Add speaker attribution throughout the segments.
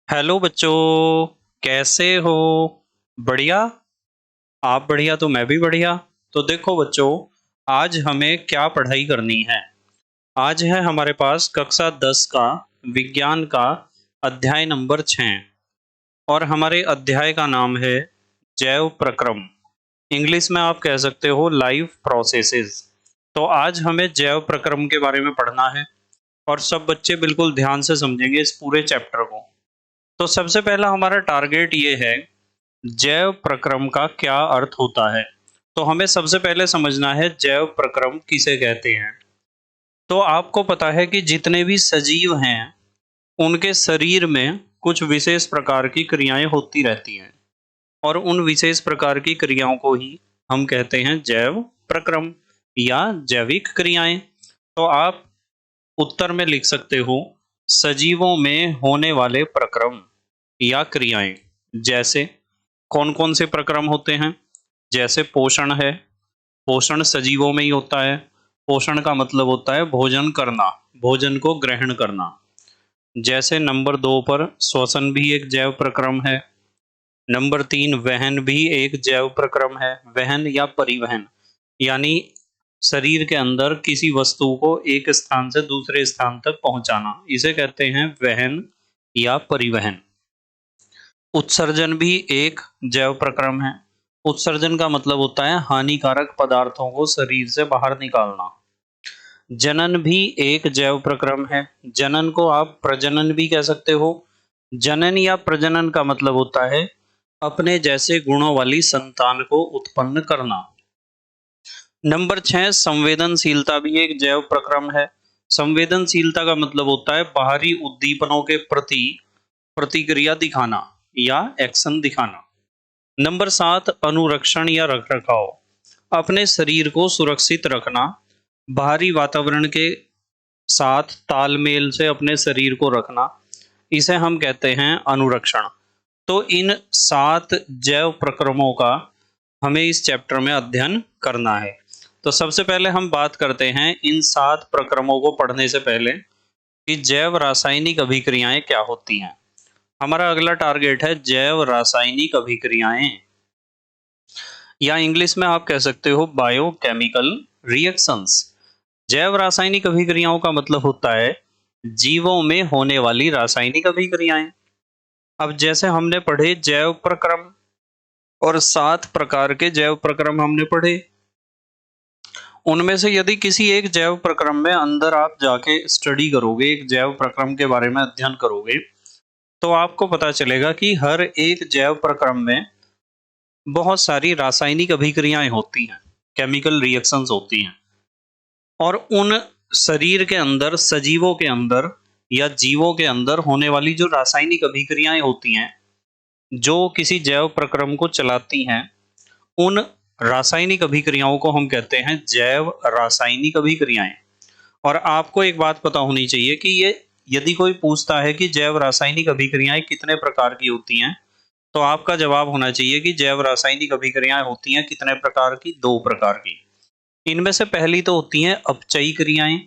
Speaker 1: Hello बच्चों, कैसे हो? बढ़िया। आप बढ़िया तो मैं भी बढ़िया। तो देखो बच्चों, आज हमें क्या पढ़ाई करनी है। आज है हमारे पास कक्षा 10 का विज्ञान का अध्याय नंबर 6 और हमारे अध्याय का नाम है जैव प्रक्रम। इंग्लिश में आप कह सकते हो लाइफ प्रोसेसेस। तो आज हमें जैव प्रक्रम के बारे में पढ़ना है और सब बच्चे बिल्कुल ध्यान से समझेंगे इस पूरे चैप्टर को। तो सबसे पहला हमारा टारगेट ये है, जैव प्रक्रम का क्या अर्थ होता है। तो हमें सबसे पहले समझना है जैव प्रक्रम किसे कहते हैं। तो आपको पता है कि जितने भी सजीव हैं उनके शरीर में कुछ विशेष प्रकार की क्रियाएं होती रहती हैं और उन विशेष प्रकार की क्रियाओं को ही हम कहते हैं जैव प्रक्रम या जैविक क्रियाएं। तो आप उत्तर में लिख सकते हो सजीवों में होने वाले प्रक्रम या क्रियाएं। जैसे कौन कौन से प्रक्रम होते हैं? जैसे पोषण है, पोषण सजीवों में ही होता है। पोषण का मतलब होता है भोजन करना, भोजन को ग्रहण करना। जैसे नंबर 2 पर श्वसन भी एक जैव प्रक्रम है। नंबर 3 वहन भी एक जैव प्रक्रम है। वहन या परिवहन यानी शरीर के अंदर किसी वस्तु को एक स्थान से दूसरे स्थान तक पहुंचाना, इसे कहते हैं वहन या परिवहन। उत्सर्जन भी एक जैव प्रक्रम है। उत्सर्जन का मतलब होता है हानिकारक पदार्थों को शरीर से बाहर निकालना। जनन भी एक जैव प्रक्रम है। जनन को आप प्रजनन भी कह सकते हो। जनन या प्रजनन का मतलब होता है अपने जैसे गुणों वाली संतान को उत्पन्न करना। नंबर 6 संवेदनशीलता भी एक जैव प्रक्रम है। संवेदनशीलता का मतलब होता है बाहरी उद्दीपनों के प्रति प्रतिक्रिया दिखाना या एक्शन दिखाना। नंबर 7 अनुरक्षण या रखरखाव, अपने शरीर को सुरक्षित रखना, बाहरी वातावरण के साथ तालमेल से अपने शरीर को रखना, इसे हम कहते हैं अनुरक्षण। तो इन 7 जैव प्रक्रमों का हमें इस चैप्टर में अध्ययन करना है। तो सबसे पहले हम बात करते हैं इन 7 प्रक्रमों को पढ़ने से पहले कि जैव रासायनिक अभिक्रियाएं क्या होती हैं। हमारा अगला टारगेट है जैव रासायनिक अभिक्रियाएं या इंग्लिश में आप कह सकते हो बायोकेमिकल रिएक्शंस। जैव रासायनिक अभिक्रियाओं का मतलब होता है जीवों में होने वाली रासायनिक अभिक्रियाएं। अब जैसे हमने पढ़े जैव प्रक्रम और 7 प्रकार के जैव प्रक्रम हमने पढ़े, उनमें से यदि किसी एक जैव प्रक्रम में अंदर आप जाके स्टडी करोगे, एक जैव प्रक्रम के बारे में अध्ययन करोगे, तो आपको पता चलेगा कि हर एक जैव प्रक्रम में बहुत सारी रासायनिक अभिक्रियाएं होती हैं, केमिकल रिएक्शंस होती हैं। और उन शरीर के अंदर, सजीवों के अंदर या जीवों के अंदर होने वाली जो रासायनिक अभिक्रियाएं होती हैं जो किसी जैव प्रक्रम को चलाती हैं, उन रासायनिक अभिक्रियाओं को हम कहते हैं जैव रासायनिक अभिक्रियाएं। और आपको एक बात पता होनी चाहिए कि ये यदि कोई पूछता है कि जैव रासायनिक अभिक्रियाएं कितने प्रकार की होती हैं, तो आपका जवाब होना चाहिए कि जैव रासायनिक अभिक्रियाएं होती हैं कितने प्रकार की? 2 प्रकार की। इनमें से पहली तो होती हैं अपचयी क्रियाएं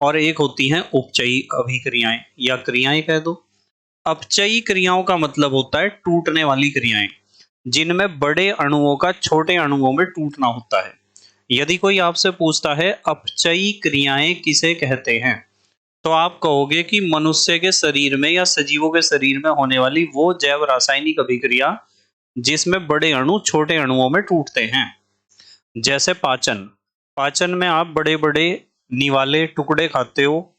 Speaker 1: और एक होती हैं उपचयी अभिक्रियाएं या क्रियाएं कह दो। अपचयी क्रियाओं का मतलब होता है टूटने वाली क्रियाएं, जिनमें बड़े अणुओं का छोटे अणुओं में टूटना होता है। यदि कोई आपसे पूछता है अपचयी क्रियाएं किसे कहते हैं, तो आप कहोगे कि मनुष्य के शरीर में या सजीवों के शरीर में होने वाली वो जैव रासायनिक अभिक्रिया जिसमें बड़े अणु छोटे अणुओं में टूटते हैं। जैसे पाचन, पाचन में आप बड़े बड़े निवाले टुकड़े खाते हो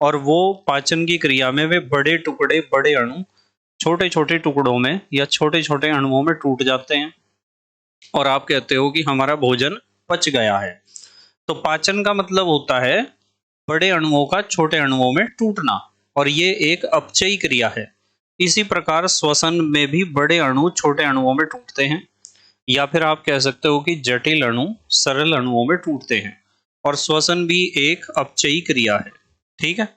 Speaker 1: और वो पाचन की क्रिया में वे बड़े टुकड़े, बड़े अणु छोटे छोटे टुकड़ों में या छोटे छोटे अणुओं में टूट जाते हैं और आप कहते हो कि हमारा भोजन पच गया है। तो पाचन का मतलब होता है बड़े अणुओं का छोटे अणुओं में टूटना और ये एक अपचयी क्रिया है। इसी प्रकार श्वसन में भी बड़े अणु छोटे अणुओं में टूटते हैं, या फिर आप कह सकते हो कि जटिल अणु सरल अणुओं में टूटते हैं और श्वसन भी एक अपचयी क्रिया है। ठीक है।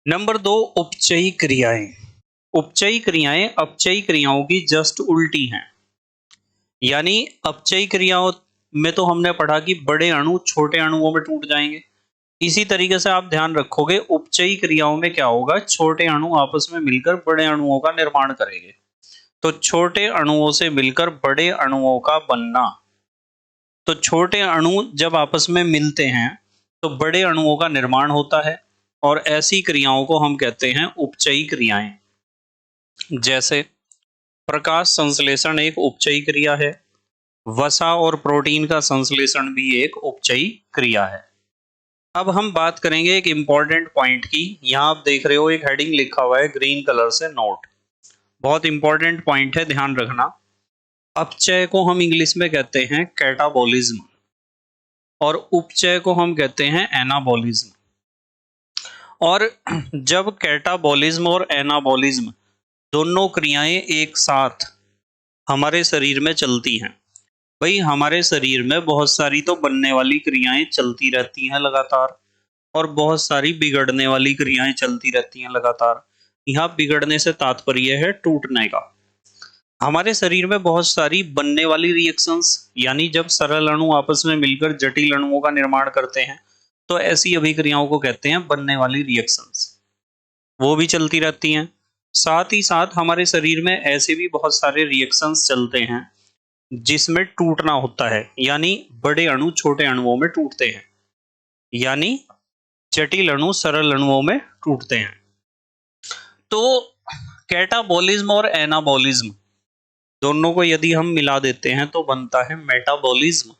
Speaker 1: नंबर 2 उपचयी क्रियाएं। उपचयी क्रियाएं अपचयी क्रियाओं की जस्ट उल्टी हैं। यानी अपचयी क्रियाओं में तो हमने पढ़ा कि बड़े अणु छोटे अणुओं में टूट जाएंगे, इसी तरीके से आप ध्यान रखोगे उपचयी क्रियाओं में क्या होगा, छोटे अणु आपस में मिलकर बड़े अणुओं का निर्माण करेंगे। तो छोटे अणुओं से मिलकर बड़े अणुओं का बनना, तो छोटे अणु जब आपस में मिलते हैं तो बड़े अणुओं का निर्माण होता है, और ऐसी क्रियाओं को हम कहते हैं उपचयी क्रियाएं। जैसे प्रकाश संश्लेषण एक उपचयी क्रिया है, वसा और प्रोटीन का संश्लेषण भी एक उपचयी क्रिया है। अब हम बात करेंगे एक इंपॉर्टेंट पॉइंट की। यहाँ आप देख रहे हो एक हेडिंग लिखा हुआ है ग्रीन कलर से, नोट। बहुत इंपॉर्टेंट पॉइंट है, ध्यान रखना। अपचय को हम इंग्लिश में कहते हैं कैटाबोलिज्म, और उपचय को हम कहते हैं एनाबोलिज्म। और जब कैटाबोलिज्म और एनाबोलिज्म दोनों क्रियाएं एक साथ हमारे शरीर में चलती हैं, भाई हमारे शरीर में बहुत सारी तो बनने वाली क्रियाएं चलती रहती हैं लगातार, और बहुत सारी बिगड़ने वाली क्रियाएं चलती रहती हैं लगातार। यहाँ बिगड़ने से तात्पर्य है टूटने का। हमारे शरीर में बहुत सारी बनने वाली रिएक्शंस, यानी जब सरल अणु आपस में मिलकर जटिल अणुओं का निर्माण करते हैं, तो ऐसी अभिक्रियाओं को कहते हैं बनने वाली रिएक्शंस, वो भी चलती रहती हैं। साथ ही साथ हमारे शरीर में ऐसे भी बहुत सारे रिएक्शंस चलते हैं जिसमें टूटना होता है, यानी बड़े अणु छोटे अणुओं में टूटते हैं, यानी जटिल अणु सरल अणुओं में टूटते हैं। तो कैटाबोलिज्म और एनाबोलिज्म दोनों को यदि हम मिला देते हैं तो बनता है मेटाबॉलिज्म,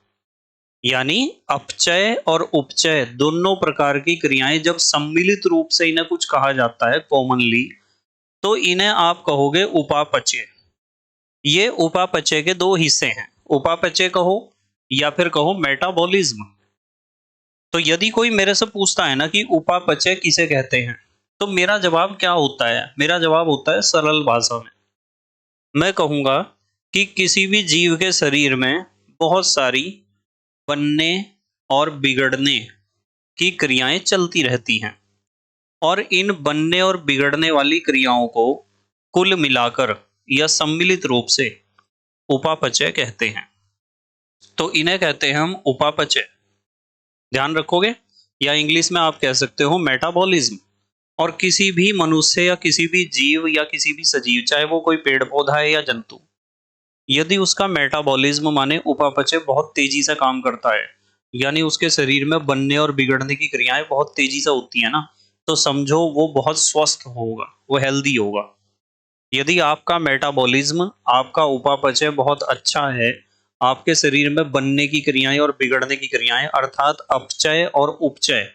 Speaker 1: यानी अपचय और उपचय दोनों प्रकार की क्रियाएं जब सम्मिलित रूप से इन्हें कुछ कहा जाता है कॉमनली, तो इन्हें आप कहोगे उपापचय। ये उपापचय के दो हिस्से हैं, उपापचय कहो या फिर कहो मेटाबॉलिज्म। तो यदि कोई मेरे से पूछता है ना कि उपापचय किसे कहते हैं, तो मेरा जवाब क्या होता है, मेरा जवाब होता है सरल भाषा में मैं कहूंगा कि किसी भी जीव के शरीर में बहुत सारी बनने और बिगड़ने की क्रियाएं चलती रहती हैं, और इन बनने और बिगड़ने वाली क्रियाओं को कुल मिलाकर या सम्मिलित रूप से उपापचय कहते हैं। तो इन्हें कहते हैं हम उपापचय, ध्यान रखोगे। या इंग्लिश में आप कह सकते हो मेटाबॉलिज्म। और किसी भी मनुष्य या किसी भी जीव या किसी भी सजीव, चाहे वो कोई पेड़ पौधा है या जंतु, यदि उसका मेटाबॉलिज्म माने उपापचय बहुत तेजी से काम करता है, यानी उसके शरीर में बनने और बिगड़ने की क्रियाएं बहुत तेजी से होती है ना, तो समझो वो बहुत स्वस्थ होगा, वो हेल्दी होगा। यदि आपका मेटाबॉलिज्म, आपका उपापचय बहुत अच्छा है, आपके शरीर में बनने की क्रियाएं और बिगड़ने की क्रियाएं अर्थात अपचय और उपचय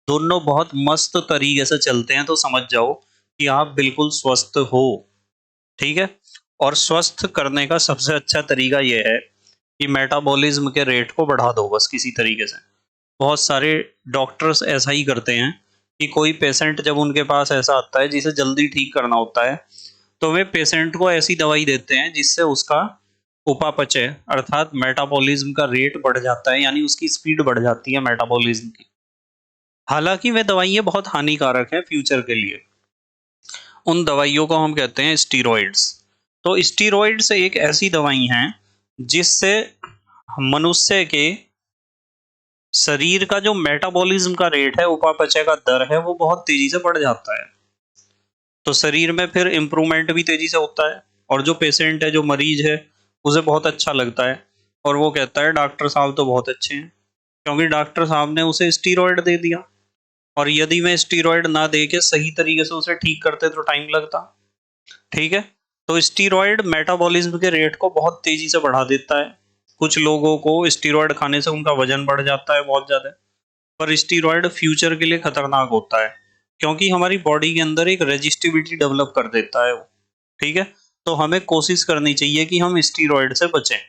Speaker 1: दोनों बहुत मस्त तरीके से चलते हैं, तो समझ जाओ कि आप बिल्कुल स्वस्थ हो। ठीक है। और स्वस्थ करने का सबसे अच्छा तरीका यह है कि मेटाबॉलिज्म के रेट को बढ़ा दो बस किसी तरीके से। बहुत सारे डॉक्टर्स ऐसा ही करते हैं कि कोई पेशेंट जब उनके पास ऐसा आता है जिसे जल्दी ठीक करना होता है, तो वे पेशेंट को ऐसी दवाई देते हैं जिससे उसका उपापचय अर्थात मेटाबॉलिज्म का रेट बढ़ जाता है, यानी उसकी स्पीड बढ़ जाती है मेटाबॉलिज्म की। हालांकि वे दवाइयां बहुत हानिकारक हैं फ्यूचर के लिए। उन दवाइयों को हम कहते हैं स्टीरॉइड्स। तो स्टीरॉइड्स एक ऐसी दवाई हैं जिससे मनुष्य के शरीर का जो मेटाबॉलिज्म का रेट है, उपापचय का दर है, वो बहुत तेजी से बढ़ जाता है। तो शरीर में फिर इम्प्रूवमेंट भी तेजी से होता है, और जो पेशेंट है, जो मरीज है, उसे बहुत अच्छा लगता है, और वो कहता है डॉक्टर साहब तो बहुत अच्छे हैं, क्योंकि डॉक्टर साहब ने उसे स्टीरॉइड दे दिया। और यदि मैं स्टीरॉइड ना दे के सही तरीके से उसे ठीक करते तो टाइम लगता। ठीक है। तो स्टीरॉइड मेटाबॉलिज्म के रेट को बहुत तेजी से बढ़ा देता है। कुछ लोगों को स्टीरॉइड खाने से उनका वजन बढ़ जाता है बहुत ज्यादा। पर स्टीरॉइड फ्यूचर के लिए खतरनाक होता है, क्योंकि हमारी बॉडी के अंदर एक रेजिस्टिविटी डेवलप कर देता है वो। ठीक है। तो हमें कोशिश करनी चाहिए कि हम स्टीरॉइड से बचें।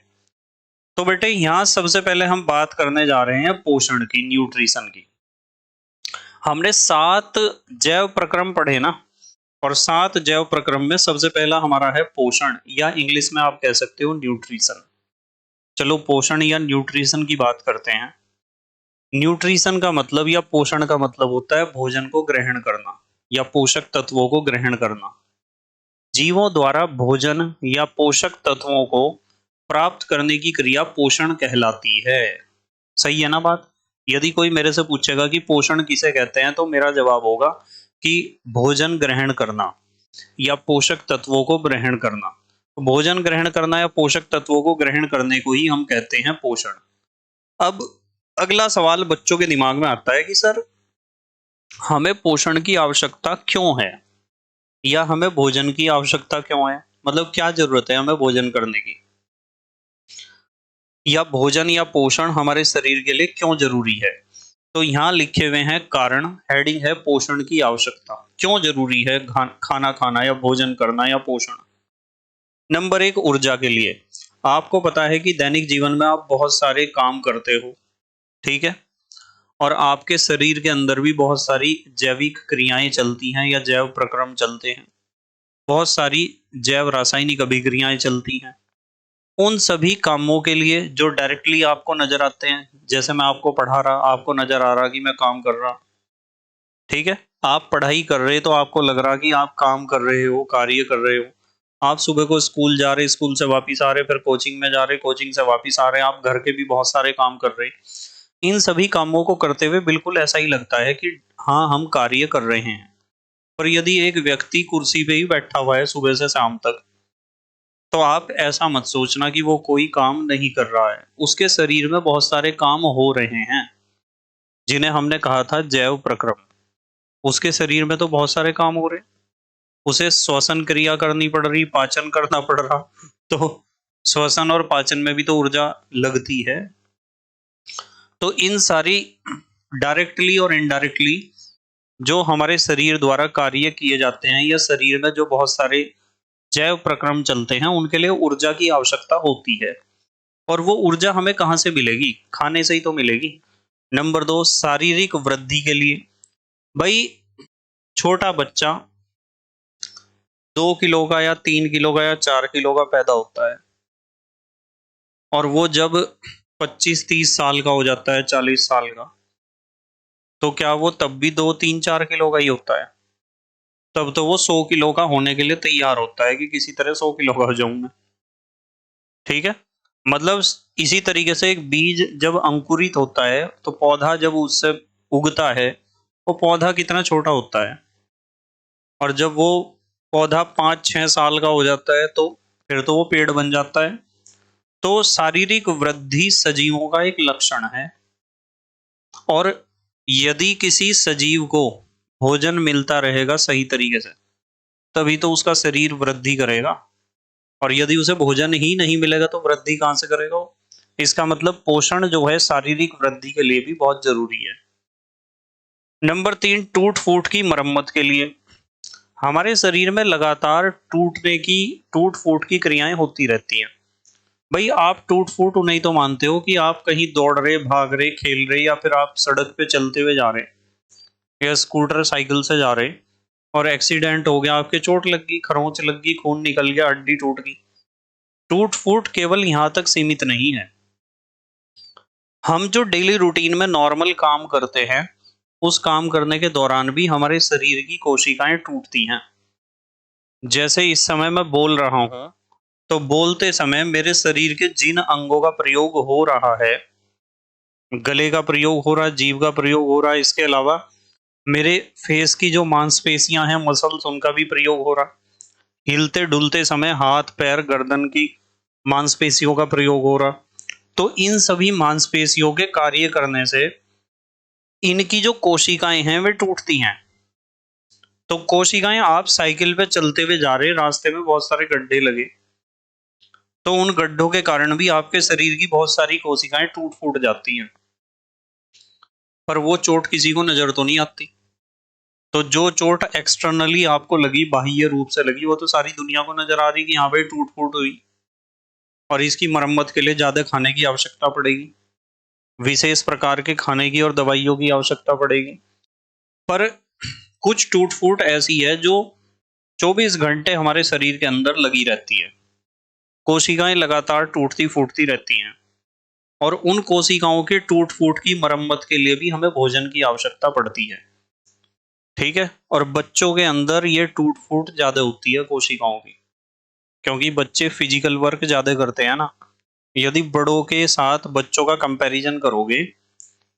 Speaker 1: तो बेटे यहाँ सबसे पहले हम बात करने जा रहे हैं पोषण की, न्यूट्रिशन की। हमने 7 जैव प्रक्रम पढ़े ना, और 7 जैव प्रक्रम में सबसे पहला हमारा है पोषण, या इंग्लिश में आप कह सकते हो न्यूट्रिशन। चलो पोषण या न्यूट्रिशन की बात करते हैं। न्यूट्रिशन का मतलब या पोषण का मतलब होता है भोजन को ग्रहण करना या पोषक तत्वों को ग्रहण करना। जीवों द्वारा भोजन या पोषक तत्वों को प्राप्त करने की क्रिया पोषण कहलाती है। सही है ना बात। यदि कोई मेरे से पूछेगा कि पोषण किसे कहते हैं, तो मेरा जवाब होगा कि भोजन ग्रहण करना या पोषक तत्वों को ग्रहण करना। भोजन ग्रहण करना या पोषक तत्वों को ग्रहण करने को ही हम कहते हैं पोषण। अब अगला सवाल बच्चों के दिमाग में आता है कि सर, हमें पोषण की आवश्यकता क्यों है, या हमें भोजन की आवश्यकता क्यों है, मतलब क्या जरूरत है हमें भोजन करने की, या भोजन या पोषण हमारे शरीर के लिए क्यों जरूरी है। तो यहाँ लिखे हुए हैं कारण, हेडिंग है पोषण की आवश्यकता, क्यों जरूरी है खाना खाना या भोजन करना या पोषण। नंबर एक, ऊर्जा के लिए। आपको पता है कि दैनिक जीवन में आप बहुत सारे काम करते हो, ठीक है, और आपके शरीर के अंदर भी बहुत सारी जैविक क्रियाएं चलती हैं या जैव प्रक्रम चलते हैं, बहुत सारी जैव रासायनिक अभिक्रियाएं चलती हैं। उन सभी कामों के लिए जो डायरेक्टली आपको नजर आते हैं, जैसे मैं आपको पढ़ा रहा, आपको नजर आ रहा कि मैं काम कर रहा, ठीक है, आप पढ़ाई कर रहे तो आपको लग रहा कि आप काम कर रहे हो, कार्य कर रहे हो। आप सुबह को स्कूल जा रहे, स्कूल से वापस आ रहे, फिर कोचिंग में जा रहे, कोचिंग से वापस आ रहे, आप घर के भी बहुत सारे काम कर रहे। इन सभी कामों को करते हुए बिल्कुल ऐसा ही लगता है कि हाँ, हम कार्य कर रहे हैं। पर यदि एक व्यक्ति कुर्सी पे ही बैठा हुआ है सुबह से शाम तक, तो आप ऐसा मत सोचना कि वो कोई काम नहीं कर रहा है। उसके शरीर में बहुत सारे काम हो रहे हैं, जिन्हें हमने कहा था जैव प्रक्रम। उसके शरीर में तो बहुत सारे काम हो रहे, उसे श्वसन क्रिया करनी पड़ रही, पाचन करना पड़ रहा, तो श्वसन और पाचन में भी तो ऊर्जा लगती है। तो इन सारी डायरेक्टली और इनडायरेक्टली जो हमारे शरीर द्वारा कार्य किए जाते हैं, या शरीर में जो बहुत सारे जैव प्रक्रम चलते हैं, उनके लिए ऊर्जा की आवश्यकता होती है। और वो ऊर्जा हमें कहाँ से मिलेगी? खाने से ही तो मिलेगी। नंबर दो, शारीरिक वृद्धि के लिए। भाई, छोटा बच्चा 2 किलो का या 3 किलो का या 4 किलो का पैदा होता है, और वो जब 25-30 साल का हो जाता है, 40 साल का, तो क्या वो तब भी 2-3-4 किलो का ही होता है? तब तो वो 100 किलो का होने के लिए तैयार होता है कि किसी तरह 100 किलो का हो जाऊं मैं, ठीक है। मतलब इसी तरीके से एक बीज जब अंकुरित होता है, तो पौधा जब उससे उगता है, वो पौधा कितना छोटा होता है, और जब वो पौधा 5-6 साल का हो जाता है, तो फिर तो वो पेड़ बन जाता है। तो शारीरिक वृद्धि सजीवों का एक लक्षण है, और यदि किसी सजीव को भोजन मिलता रहेगा सही तरीके से, तभी तो उसका शरीर वृद्धि करेगा। और यदि उसे भोजन ही नहीं मिलेगा तो वृद्धि कहां से करेगा वो? इसका मतलब पोषण जो है शारीरिक वृद्धि के लिए भी बहुत जरूरी है। नंबर तीन, टूट फूट की मरम्मत के लिए। हमारे शरीर में लगातार टूट फूट की क्रियाएं होती रहती हैं। भाई, आप टूट फूट नहीं तो मानते हो कि आप कहीं दौड़ रहे, भाग रहे, खेल रहे, या फिर आप सड़क पे चलते हुए जा रहे या स्कूटर साइकिल से जा रहे, और एक्सीडेंट हो गया, आपके चोट लग गई, खरोंच लग गई, खून निकल गया, हड्डी टूट गई। टूट फूट केवल यहां तक सीमित नहीं है। हम जो डेली रूटीन में नॉर्मल काम करते हैं, उस काम करने के दौरान भी हमारे शरीर की कोशिकाएं टूटती हैं। जैसे इस समय मैं बोल रहा हूं, तो बोलते समय मेरे शरीर के जिन अंगों का प्रयोग हो रहा है, गले का प्रयोग हो रहा है, जीभ का प्रयोग हो रहा है, इसके अलावा मेरे फेस की जो मांसपेशियां हैं, मसल्स, उनका भी प्रयोग हो रहा है। हिलते डुलते समय हाथ पैर गर्दन की मांसपेशियों का प्रयोग हो रहा। तो इन सभी मांसपेशियों के कार्य करने से इनकी जो कोशिकाएं हैं वे टूटती हैं। तो कोशिकाएं, आप साइकिल पे चलते हुए जा रहे, रास्ते में बहुत सारे गड्ढे लगे, तो उन गड्ढों के कारण भी आपके शरीर की बहुत सारी कोशिकाएं टूट फूट जाती हैं, पर वो चोट किसी को नजर तो नहीं आती। तो जो चोट एक्सटर्नली आपको लगी, बाह्य रूप से लगी, वो तो सारी दुनिया को नजर आ रही कि यहाँ पे टूट फूट हुई, और इसकी मरम्मत के लिए ज्यादा खाने की आवश्यकता पड़ेगी, विशेष प्रकार के खाने की और दवाइयों की आवश्यकता पड़ेगी। पर कुछ टूट फूट ऐसी है जो 24 घंटे हमारे शरीर के अंदर लगी रहती है। कोशिकाएं लगातार टूटती फूटती रहती हैं, और उन कोशिकाओं के टूट फूट की मरम्मत के लिए भी हमें भोजन की आवश्यकता पड़ती है, ठीक है। और बच्चों के अंदर ये टूट फूट ज्यादा होती है कोशिकाओं की, क्योंकि बच्चे फिजिकल वर्क ज्यादा करते हैं ना। यदि बड़ों के साथ बच्चों का कंपैरिजन करोगे,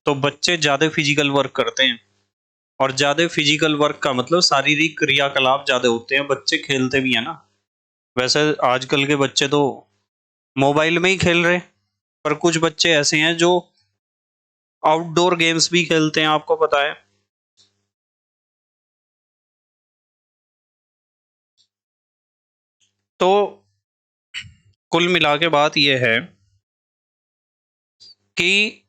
Speaker 1: तो बच्चे ज्यादा फिजिकल वर्क करते हैं, और ज्यादा फिजिकल वर्क का मतलब शारीरिक क्रियाकलाप ज्यादा होते हैं, बच्चे खेलते भी है ना। वैसे आजकल के बच्चे तो मोबाइल में ही खेल रहे, पर कुछ बच्चे ऐसे हैं जो आउटडोर गेम्स भी खेलते हैं, आपको पता है। तो कुल मिला के बात यह है कि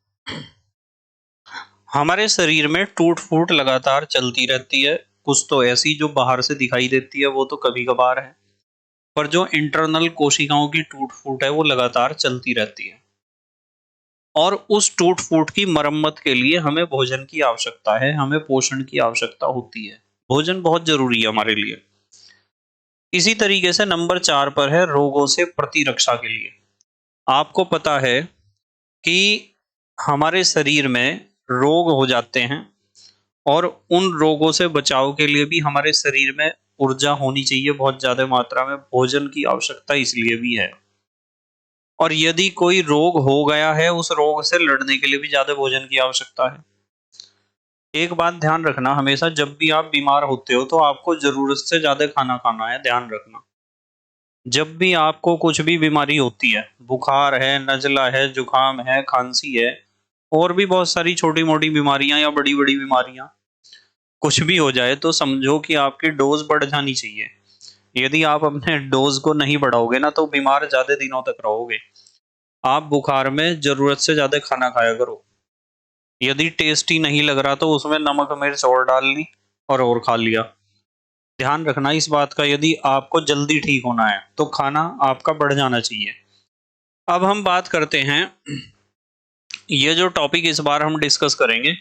Speaker 1: हमारे शरीर में टूट फूट लगातार चलती रहती है। कुछ तो ऐसी जो बाहर से दिखाई देती है, वो तो कभी कभार है, पर जो इंटरनल कोशिकाओं की टूट फूट है वो लगातार चलती रहती है। और उस टूट फूट की मरम्मत के लिए हमें भोजन की आवश्यकता है, हमें पोषण की आवश्यकता होती है। भोजन बहुत जरूरी है हमारे लिए। इसी तरीके से नंबर 4 पर है रोगों से प्रतिरक्षा के लिए। आपको पता है कि हमारे शरीर में रोग हो जाते हैं, और उन रोगों से बचाव के लिए भी हमारे शरीर में ऊर्जा होनी चाहिए बहुत ज्यादा मात्रा में। भोजन की आवश्यकता इसलिए भी है। और यदि कोई रोग हो गया है, उस रोग से लड़ने के लिए भी ज्यादा भोजन की आवश्यकता है। एक बात ध्यान रखना, हमेशा जब भी आप बीमार होते हो तो आपको जरूरत से ज्यादा खाना खाना है, ध्यान रखना। जब भी आपको कुछ भी बीमारी होती है, बुखार है, नजला है, जुकाम है, खांसी है, और भी बहुत सारी छोटी मोटी बीमारियां या बड़ी बड़ी बीमारियां, कुछ भी हो जाए तो समझो कि आपकी डोज बढ़ जानी चाहिए। यदि आप अपने डोज को नहीं बढ़ाओगे ना, तो बीमार ज्यादा दिनों तक रहोगे। आप बुखार में जरूरत से ज्यादा खाना खाया करो। यदि टेस्टी नहीं लग रहा तो उसमें नमक मिर्च और डाल ली और खा लिया। ध्यान रखना इस बात का, यदि आपको जल्दी ठीक होना है तो खाना आपका बढ़ जाना चाहिए। अब हम बात करते हैं, ये जो टॉपिक इस बार हम डिस्कस करेंगे,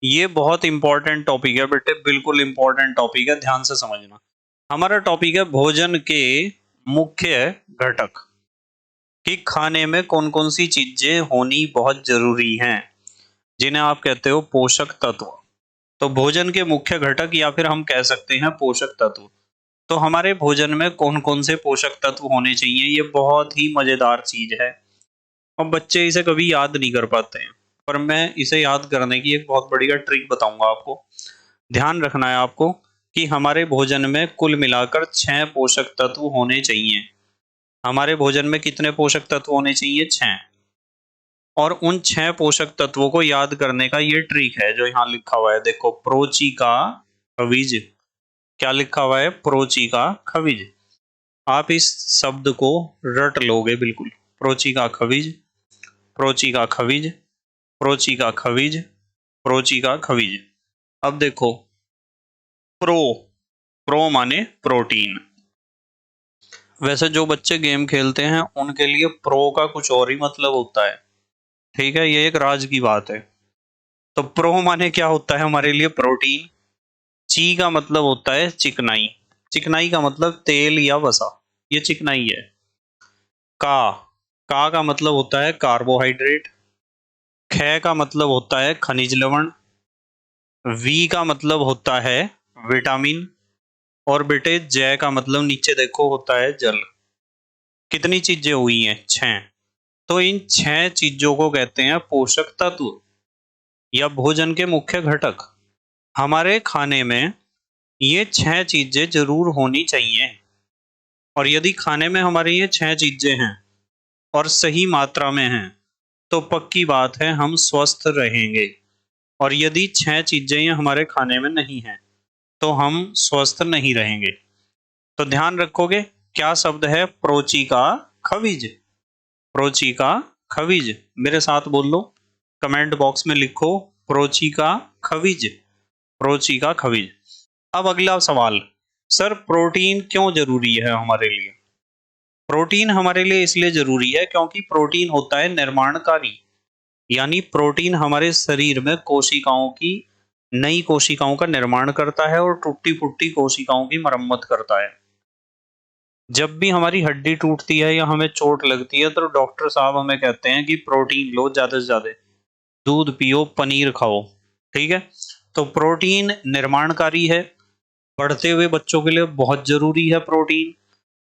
Speaker 1: ये बहुत इंपॉर्टेंट टॉपिक है बेटे, बिल्कुल इंपॉर्टेंट टॉपिक है, ध्यान से समझना। हमारा टॉपिक है भोजन के मुख्य घटक, कि खाने में कौन कौन सी चीजें होनी बहुत जरूरी हैं, जिन्हें आप कहते हो पोषक तत्व। तो भोजन के मुख्य घटक, या फिर हम कह सकते हैं पोषक तत्व। तो हमारे भोजन में कौन कौन से पोषक तत्व होने चाहिए, ये बहुत ही मजेदार चीज है, और बच्चे इसे कभी याद नहीं कर पाते हैं। पर मैं इसे याद करने की एक बहुत बढ़िया ट्रिक बताऊंगा आपको। ध्यान रखना है आपको कि हमारे भोजन में कुल मिलाकर 6 पोषक तत्व होने चाहिए। हमारे भोजन में कितने पोषक तत्व होने चाहिए? 6। और उन 6 पोषक तत्वों को याद करने का ये ट्रिक है जो यहाँ लिखा हुआ है, देखो, प्रोचिका खनिज। क्या लिखा हुआ है? प्रोचिका खनिज। आप इस शब्द को रट लोगे बिल्कुल। प्रोचिका खनिज, प्रोचिका खनिज, प्रोचिका खनिज, प्रोचिका खनिज। अब देखो, प्रो, प्रो माने प्रोटीन। वैसे जो बच्चे गेम खेलते हैं उनके लिए प्रो का कुछ और ही मतलब होता है, ठीक है, ये एक राज की बात है। तो प्रो माने क्या होता है हमारे लिए? प्रोटीन। ची का मतलब होता है चिकनाई। चिकनाई का मतलब तेल या वसा, ये चिकनाई है। का का मतलब होता है कार्बोहाइड्रेट। ख का मतलब होता है खनिज लवण। वी का मतलब होता है विटामिन। और बेटे जय का मतलब नीचे देखो होता है जल। कितनी चीजें हुई हैं? 6। तो इन 6 चीजों को कहते हैं पोषक तत्व या भोजन के मुख्य घटक। हमारे खाने में ये 6 चीजें जरूर होनी चाहिए, और यदि खाने में हमारी ये 6 चीजें हैं और सही मात्रा में हैं, तो पक्की बात है हम स्वस्थ रहेंगे। और यदि 6 चीजें ये हमारे खाने में नहीं हैं, तो हम स्वस्थ नहीं रहेंगे। तो ध्यान रखोगे, क्या शब्द है? प्रोचिका खनिज। प्रोचिका खनिज, मेरे साथ बोल लो, कमेंट बॉक्स में लिखो प्रोचिका खनिज, प्रोचिका खनिज। अब अगला सवाल, सर प्रोटीन क्यों जरूरी है हमारे लिए? प्रोटीन हमारे लिए इसलिए जरूरी है क्योंकि प्रोटीन होता है निर्माणकारी। यानी प्रोटीन हमारे शरीर में कोशिकाओं की, नई कोशिकाओं का निर्माण करता है और टूटी फूटी कोशिकाओं की मरम्मत करता है। जब भी हमारी हड्डी टूटती है या हमें चोट लगती है, तो डॉक्टर साहब हमें कहते हैं कि प्रोटीन लो ज्यादा से ज्यादा, दूध पियो, पनीर खाओ, ठीक है। तो प्रोटीन निर्माणकारी है, बढ़ते हुए बच्चों के लिए बहुत जरूरी है प्रोटीन।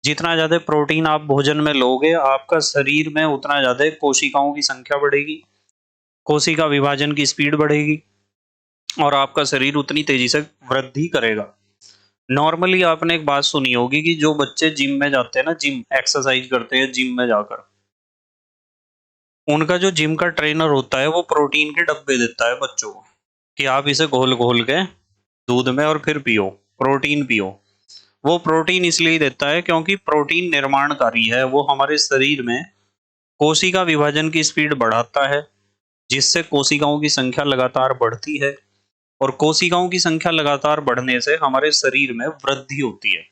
Speaker 1: जितना ज्यादा प्रोटीन आप भोजन में लोगे, आपका शरीर में उतना ज्यादा कोशिकाओं की संख्या बढ़ेगी। कोशिका विभाजन की स्पीड बढ़ेगी और आपका शरीर उतनी तेजी से वृद्धि करेगा। नॉर्मली आपने एक बात सुनी होगी कि जो बच्चे जिम में जाते हैं ना, जिम एक्सरसाइज करते हैं जिम में जाकर, उनका जो जिम का ट्रेनर होता है वो प्रोटीन के डब्बे देता है बच्चों को कि आप इसे घोल घोल के दूध में और फिर पियो, प्रोटीन पियो। वो प्रोटीन इसलिए देता है क्योंकि प्रोटीन निर्माणकारी है, वो हमारे शरीर में कोशिका विभाजन की स्पीड बढ़ाता है, जिससे कोशिकाओं की संख्या लगातार बढ़ती है और कोशिकाओं की संख्या लगातार बढ़ने से हमारे शरीर में वृद्धि होती है।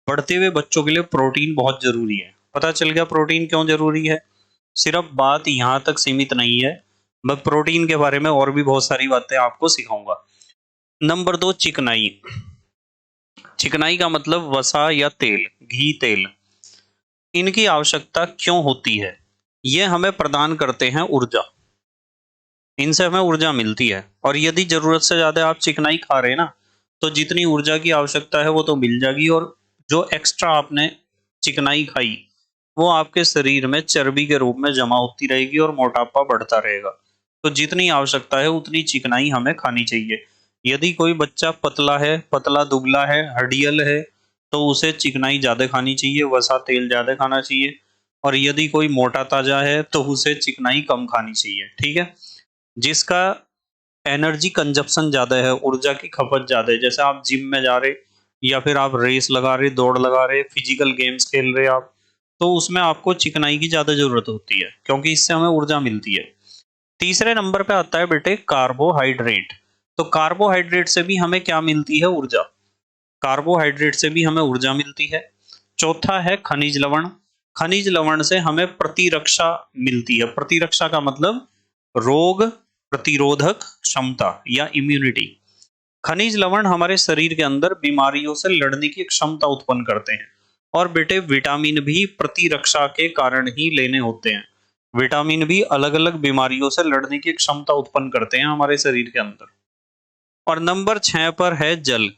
Speaker 1: बढ़ते हुए बच्चों के लिए प्रोटीन बहुत जरूरी है। पता चल गया प्रोटीन क्यों जरूरी है? सिर्फ बात यहाँ तक सीमित नहीं है, मैं प्रोटीन के बारे में और भी बहुत सारी बातें आपको सिखाऊंगा। नंबर 2, चिकनाई। चिकनाई का मतलब वसा या तेल, घी तेल। इनकी आवश्यकता क्यों होती है? ये हमें प्रदान करते हैं ऊर्जा, इनसे हमें ऊर्जा मिलती है। और यदि जरूरत से ज्यादा आप चिकनाई खा रहे हैं ना, तो जितनी ऊर्जा की आवश्यकता है वो तो मिल जाएगी, और जो एक्स्ट्रा आपने चिकनाई खाई वो आपके शरीर में चर्बी के रूप में जमा होती रहेगी और मोटापा बढ़ता रहेगा। तो जितनी आवश्यकता है उतनी चिकनाई हमें खानी चाहिए। यदि कोई बच्चा पतला है, पतला दुबला है, हडियल है, तो उसे चिकनाई ज्यादा खानी चाहिए, वसा तेल ज्यादा खाना चाहिए। और यदि कोई मोटा ताजा है तो उसे चिकनाई कम खानी चाहिए। ठीक है? जिसका एनर्जी कंजप्शन ज्यादा है, ऊर्जा की खपत ज्यादा है, जैसे आप जिम में जा रहे या फिर आप रेस लगा रहे, दौड़ लगा रहे, फिजिकल गेम्स खेल रहे आप, तो उसमें आपको चिकनाई की ज्यादा जरूरत होती है क्योंकि इससे हमें ऊर्जा मिलती है। तीसरे नंबर पे आता है बेटे कार्बोहाइड्रेट। तो कार्बोहाइड्रेट से भी हमें क्या मिलती है? ऊर्जा। कार्बोहाइड्रेट से भी हमें ऊर्जा मिलती है। चौथा है खनिज लवण। खनिज लवण से हमें प्रतिरक्षा मिलती है। प्रतिरक्षा का मतलब रोग प्रतिरोधक क्षमता या इम्यूनिटी। खनिज लवण हमारे शरीर के अंदर बीमारियों से लड़ने की क्षमता उत्पन्न करते हैं। और बेटे विटामिन भी प्रतिरक्षा के कारण ही लेने होते हैं। विटामिन भी अलग अलग बीमारियों से लड़ने की क्षमता उत्पन्न करते हैं हमारे शरीर के अंदर। और नंबर 6 पर है जल।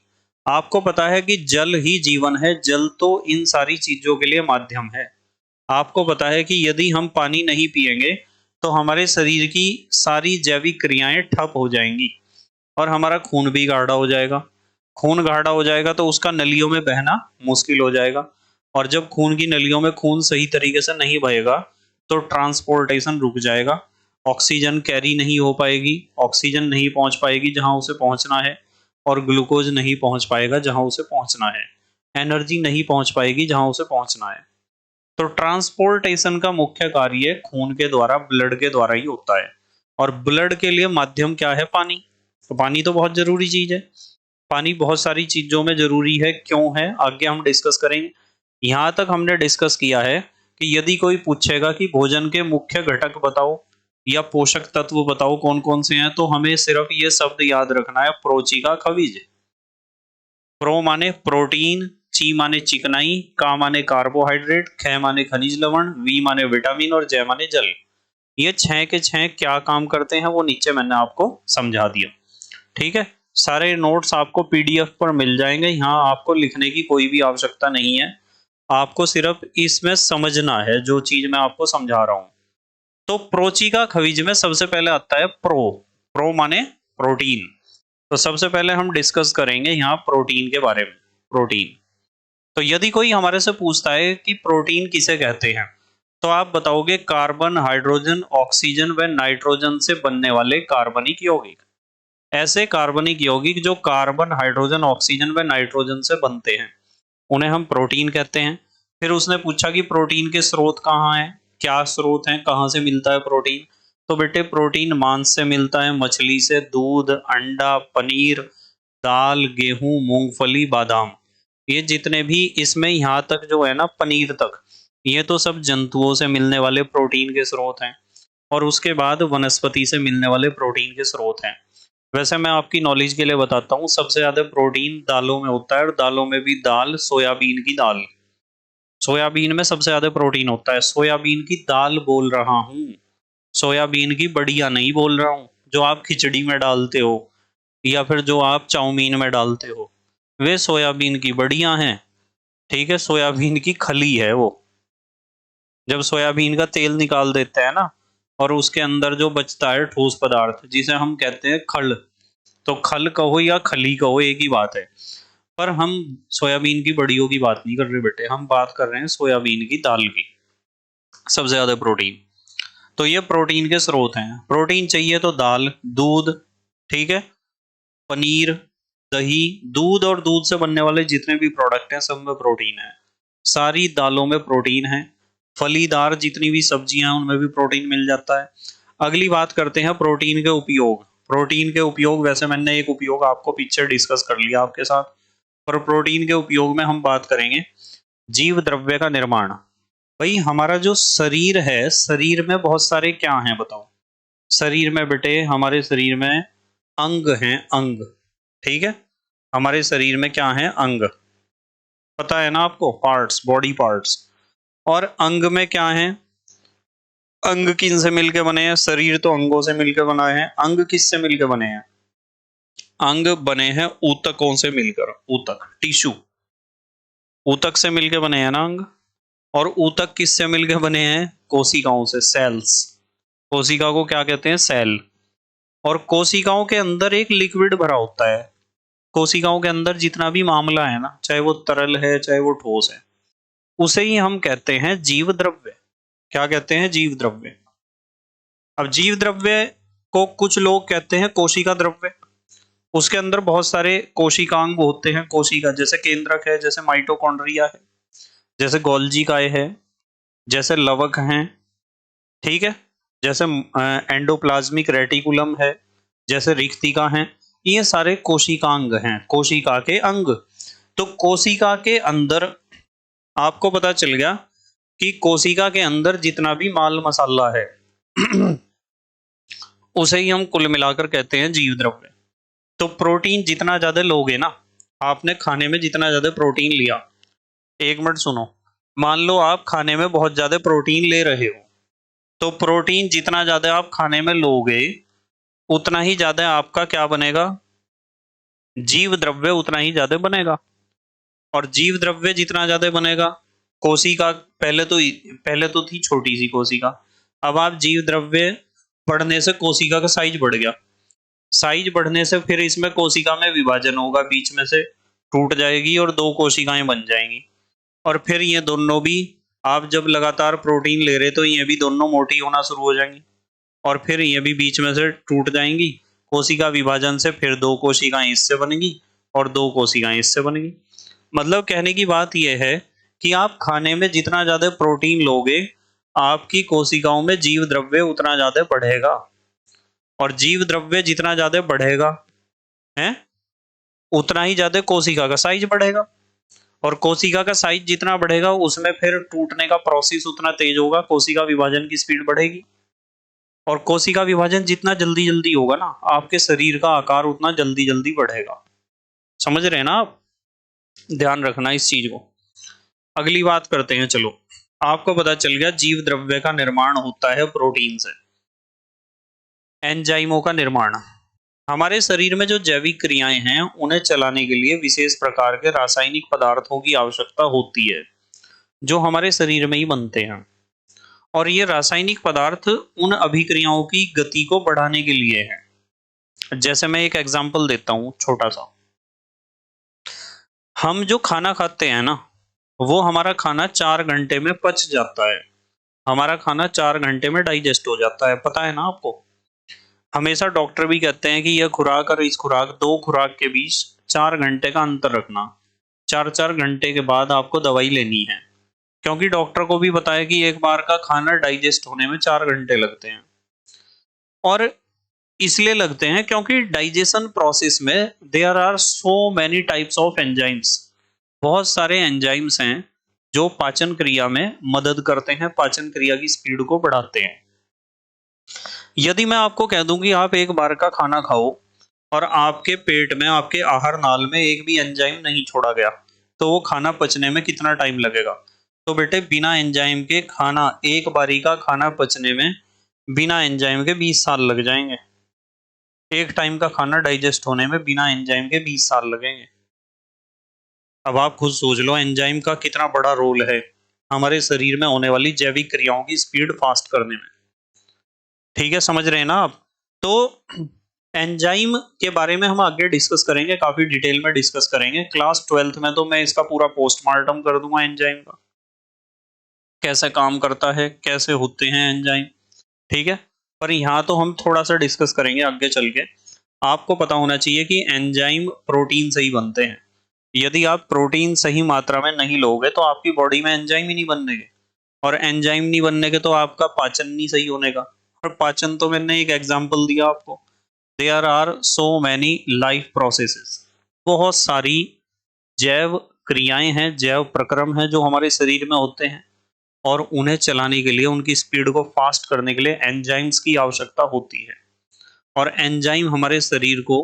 Speaker 1: आपको पता है कि जल ही जीवन है, जल तो इन सारी चीजों के लिए माध्यम है। आपको पता है कि यदि हम पानी नहीं पिएंगे तो हमारे शरीर की सारी जैविक क्रियाएं ठप हो जाएंगी और हमारा खून भी गाढ़ा हो जाएगा। खून गाढ़ा हो जाएगा तो उसका नलियों में बहना मुश्किल हो जाएगा, और जब खून की नलियों में खून सही तरीके से नहीं बहेगा तो ट्रांसपोर्टेशन रुक जाएगा, ऑक्सीजन कैरी नहीं हो पाएगी, ऑक्सीजन नहीं पहुंच पाएगी जहां उसे पहुंचना है, और ग्लूकोज नहीं पहुंच पाएगा जहां उसे पहुंचना है, एनर्जी नहीं पहुंच पाएगी जहां उसे पहुंचना है। तो ट्रांसपोर्टेशन का मुख्य कार्य खून के द्वारा, ब्लड के द्वारा ही होता है। और ब्लड के लिए माध्यम क्या है? पानी। तो पानी तो बहुत जरूरी चीज है। पानी बहुत सारी चीजों में जरूरी है, क्यों है आगे हम डिस्कस करेंगे। यहां तक हमने डिस्कस किया है कि यदि कोई पूछेगा कि भोजन के मुख्य घटक बताओ या पोषक तत्व बताओ कौन कौन से हैं, तो हमें सिर्फ ये शब्द याद रखना है, प्रोचिका खनिज। प्रो माने प्रोटीन, ची माने चिकनाई, का माने कार्बोहाइड्रेट, ख माने खनिज लवण, वी माने विटामिन और जय माने जल। ये 6 के 6 क्या काम करते हैं वो नीचे मैंने आपको समझा दिया। ठीक है? सारे नोट्स आपको पीडीएफ पर मिल जाएंगे, यहाँ आपको लिखने की कोई भी आवश्यकता नहीं है, आपको सिर्फ इसमें समझना है जो चीज मैं आपको समझा रहा हूं। तो प्रोचिका खनिज में सबसे पहले आता है प्रो। प्रो माने प्रोटीन। तो सबसे पहले हम डिस्कस करेंगे यहाँ प्रोटीन के बारे में। प्रोटीन, तो यदि कोई हमारे से पूछता है कि प्रोटीन किसे कहते हैं, तो आप बताओगे कार्बन, हाइड्रोजन, ऑक्सीजन व नाइट्रोजन से बनने वाले कार्बनिक यौगिक। ऐसे कार्बनिक यौगिक जो कार्बन, हाइड्रोजन, ऑक्सीजन व नाइट्रोजन से बनते हैं उन्हें हम प्रोटीन कहते हैं। फिर उसने पूछा कि प्रोटीन के स्रोत कहाँ हैं, क्या स्रोत हैं, कहाँ से मिलता है प्रोटीन। तो बेटे प्रोटीन मांस से मिलता है, मछली से, दूध, अंडा, पनीर, दाल, गेहूं, मूंगफली, बादाम, ये जितने भी इसमें यहाँ तक जो है ना पनीर तक, ये तो सब जंतुओं से मिलने वाले प्रोटीन के स्रोत हैं। और उसके बाद वनस्पति से मिलने वाले प्रोटीन के स्रोत हैं। वैसे मैं आपकी नॉलेज के लिए बताता हूँ, सबसे ज्यादा प्रोटीन दालों में होता है, और दालों में भी दाल, सोयाबीन की दाल, सोयाबीन में सबसे ज्यादा प्रोटीन होता है। सोयाबीन की दाल बोल रहा हूँ, सोयाबीन की बढ़िया नहीं बोल रहा हूँ, जो आप खिचड़ी में डालते हो या फिर जो आप चाउमीन में डालते हो, वे सोयाबीन की बढ़िया हैं। ठीक है? सोयाबीन की खली है वो। जब सोयाबीन का तेल निकाल देता है ना, और उसके अंदर जो बचता है ठोस पदार्थ जिसे हम कहते हैं खल। तो खल कहो या खली कहो एक ही बात है। पर हम सोयाबीन की बड़ियों की बात नहीं कर रहे बेटे, हम बात कर रहे हैं सोयाबीन की दाल की। सबसे ज्यादा प्रोटीन, तो ये प्रोटीन के स्रोत हैं। प्रोटीन चाहिए तो दाल, दूध, ठीक है, पनीर, दही, दूध और दूध से बनने वाले जितने भी प्रोडक्ट हैं सब में प्रोटीन है। सारी दालों में प्रोटीन है। फलीदार जितनी भी सब्जियां हैं उनमें भी प्रोटीन मिल जाता है। अगली बात करते हैं प्रोटीन के उपयोग। प्रोटीन के उपयोग, वैसे मैंने एक उपयोग आपको पीछे डिस्कस कर लिया आपके साथ, पर प्रोटीन के उपयोग में हम बात करेंगे जीव द्रव्य का निर्माण। भाई हमारा जो शरीर है, शरीर में बहुत सारे क्या हैं बताओ। शरीर में बेटे, हमारे शरीर में अंग हैं, अंग, ठीक है। हमारे शरीर में क्या है, अंग, पता है ना आपको, पार्ट्स, बॉडी पार्ट्स। और अंग में क्या है, अंग किन से मिलके बने हैं, शरीर तो अंगों से मिलकर बना है, अंग किससे मिलकर बने हैं, अंग बने हैं ऊतकों से मिलकर, ऊतक, टिश्यू, ऊतक से मिलकर बने हैं ना अंग। और ऊतक किससे मिलकर बने हैं, कोशिकाओं से, सेल्स। कोशिका को क्या कहते हैं, सेल। और कोशिकाओं के अंदर एक लिक्विड भरा होता है। कोशिकाओं के अंदर जितना भी मामला है ना, चाहे वो तरल है चाहे वो ठोस है, उसे ही हम कहते हैं जीव द्रव्य। क्या कहते हैं, जीव द्रव्य। अब जीव द्रव्य को कुछ लोग कहते हैं कोशिका द्रव्य। उसके अंदर बहुत सारे कोशिकांग होते हैं। कोशिका जैसे केंद्रक है, जैसे माइटोकॉन्ड्रिया है, जैसे गोल्जी काय है, जैसे लवक हैं, ठीक है, जैसे एंडोप्लाज्मिक रेटिकुलम है, जैसे रिक्तिका हैं। ये सारे कोशिकांग हैं, कोशिका के अंग। तो कोशिका के अंदर आपको पता चल गया कि कोशिका के अंदर जितना भी माल मसाला है उसे ही हम कुल मिलाकर कहते हैं जीव द्रव्य। तो प्रोटीन जितना ज्यादा लोगे ना, आपने खाने में जितना ज्यादा प्रोटीन लिया, एक मिनट सुनो, मान लो आप खाने में बहुत ज्यादा प्रोटीन ले रहे हो, तो प्रोटीन जितना ज्यादा आप खाने में लोगे उतना ही ज्यादा आपका क्या बनेगा, जीव द्रव्य उतना ही ज्यादा बनेगा। और जीव द्रव्य जितना ज्यादा बनेगा, कोशिका पहले तो थी छोटी सी कोशिका, अब आप जीव द्रव्य बढ़ने से कोशिका का साइज बढ़ गया। साइज बढ़ने से फिर इसमें कोशिका में विभाजन होगा, बीच में से टूट जाएगी और दो कोशिकाएं बन जाएंगी। और फिर ये दोनों भी, आप जब लगातार प्रोटीन ले रहे तो ये भी दोनों मोटी होना शुरू हो जाएंगी और फिर ये भी बीच में से टूट जाएंगी। कोशिका विभाजन से फिर दो कोशिकाएं इससे बनेंगी और दो कोशिकाएं इससे बनेंगी। मतलब कहने की बात यह है कि आप खाने में जितना ज्यादा प्रोटीन लोगे, आपकी कोशिकाओं में जीव द्रव्य उतना ज्यादा बढ़ेगा। और जीव द्रव्य जितना ज्यादा बढ़ेगा है, उतना ही ज्यादा कोशिका का साइज बढ़ेगा। और कोशिका का साइज जितना बढ़ेगा उसमें फिर टूटने का प्रोसेस उतना तेज होगा, कोशिका विभाजन की स्पीड बढ़ेगी। और कोशिका विभाजन जितना जल्दी जल्दी होगा ना, आपके शरीर का आकार उतना जल्दी जल्दी बढ़ेगा। समझ रहे हैं ना आप, ध्यान रखना इस चीज को। अगली बात करते हैं, चलो आपको पता चल गया जीव द्रव्य का निर्माण होता है प्रोटीन से। एंजाइमों का निर्माण, हमारे शरीर में जो जैविक क्रियाएं हैं उन्हें चलाने के लिए विशेष प्रकार के रासायनिक पदार्थों की आवश्यकता होती है जो हमारे शरीर में ही बनते हैं। और ये रासायनिक पदार्थ उन अभिक्रियाओं की गति को बढ़ाने के लिए हैं। जैसे मैं एक एग्जांपल देता हूं छोटा सा, हम जो खाना खाते हैं ना, वो हमारा खाना 4 घंटे में पच जाता है। हमारा खाना 4 घंटे में डाइजेस्ट हो जाता है, पता है ना आपको। हमेशा डॉक्टर भी कहते हैं कि यह खुराक और इस खुराक, दो खुराक के बीच 4 घंटे का अंतर रखना। 4-4 घंटे के बाद आपको दवाई लेनी है, क्योंकि डॉक्टर को भी पता है कि एक बार का खाना डाइजेस्ट होने में 4 घंटे लगते हैं। और इसलिए लगते हैं क्योंकि डाइजेशन प्रोसेस में there are so many types of enzymes. बहुत सारे एंजाइम्स हैं जो पाचन क्रिया में मदद करते हैं, पाचन क्रिया की स्पीड को बढ़ाते हैं। यदि मैं आपको कह दूं कि आप एक बार का खाना खाओ और आपके पेट में, आपके आहार नाल में एक भी एंजाइम नहीं छोड़ा गया, तो वो खाना पचने में कितना टाइम लगेगा। तो बेटे बिना एंजाइम के खाना, एक बारी का खाना पचने में बिना एंजाइम के 20 साल लग जाएंगे। एक टाइम का खाना डाइजेस्ट होने में बिना एंजाइम के 20 साल लगेंगे। अब आप खुद सोच लो एंजाइम का कितना बड़ा रोल है हमारे शरीर में होने वाली जैविक क्रियाओं की स्पीड फास्ट करने में। ठीक है, समझ रहे हैं ना आप? तो एंजाइम के बारे में हम आगे डिस्कस करेंगे, काफी डिटेल में डिस्कस करेंगे। क्लास 12th में तो मैं इसका पूरा पोस्टमार्टम कर दूंगा एंजाइम का, कैसे काम करता है, कैसे होते हैं एंजाइम। ठीक है, पर यहाँ तो हम थोड़ा सा डिस्कस करेंगे आगे चल के। आपको पता होना चाहिए कि एंजाइम प्रोटीन से ही बनते हैं। यदि आप प्रोटीन सही मात्रा में नहीं लोगे तो आपकी बॉडी में एंजाइम ही नहीं बनने के, और एंजाइम नहीं बनने के तो आपका पाचन नहीं सही होने का। और पाचन तो मैंने एक एग्जांपल दिया आपको, there are so many life processes, बहुत सारी जैव क्रियाएं हैं, जैव प्रक्रम हैं जो हमारे शरीर में होते हैं, और उन्हें चलाने के लिए, उनकी स्पीड को फास्ट करने के लिए एंजाइम्स की आवश्यकता होती है। और एंजाइम हमारे शरीर को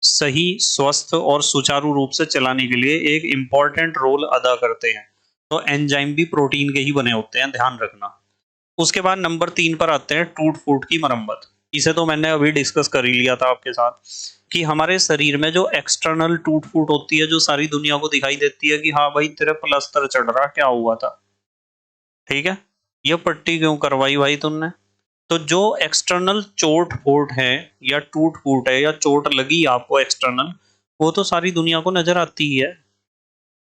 Speaker 1: सही, स्वस्थ और सुचारू रूप से चलाने के लिए एक इंपॉर्टेंट रोल अदा करते हैं। तो एंजाइम भी प्रोटीन के ही बने होते हैं, ध्यान रखना। उसके बाद नंबर 3 पर आते हैं टूट फूट की मरम्मत। इसे तो मैंने अभी डिस्कस कर ही लिया था आपके साथ, कि हमारे शरीर में जो एक्सटर्नल टूट फूट होती है, जो सारी दुनिया को दिखाई देती है कि हाँ भाई तेरे प्लस्तर चढ़ रहा, क्या हुआ था, ठीक है, ये पट्टी क्यों करवाई भाई तुमने। तो जो एक्सटर्नल चोट फोट है, या टूट फूट है, या चोट लगी आपको एक्सटर्नल, वो तो सारी दुनिया को नजर आती ही है।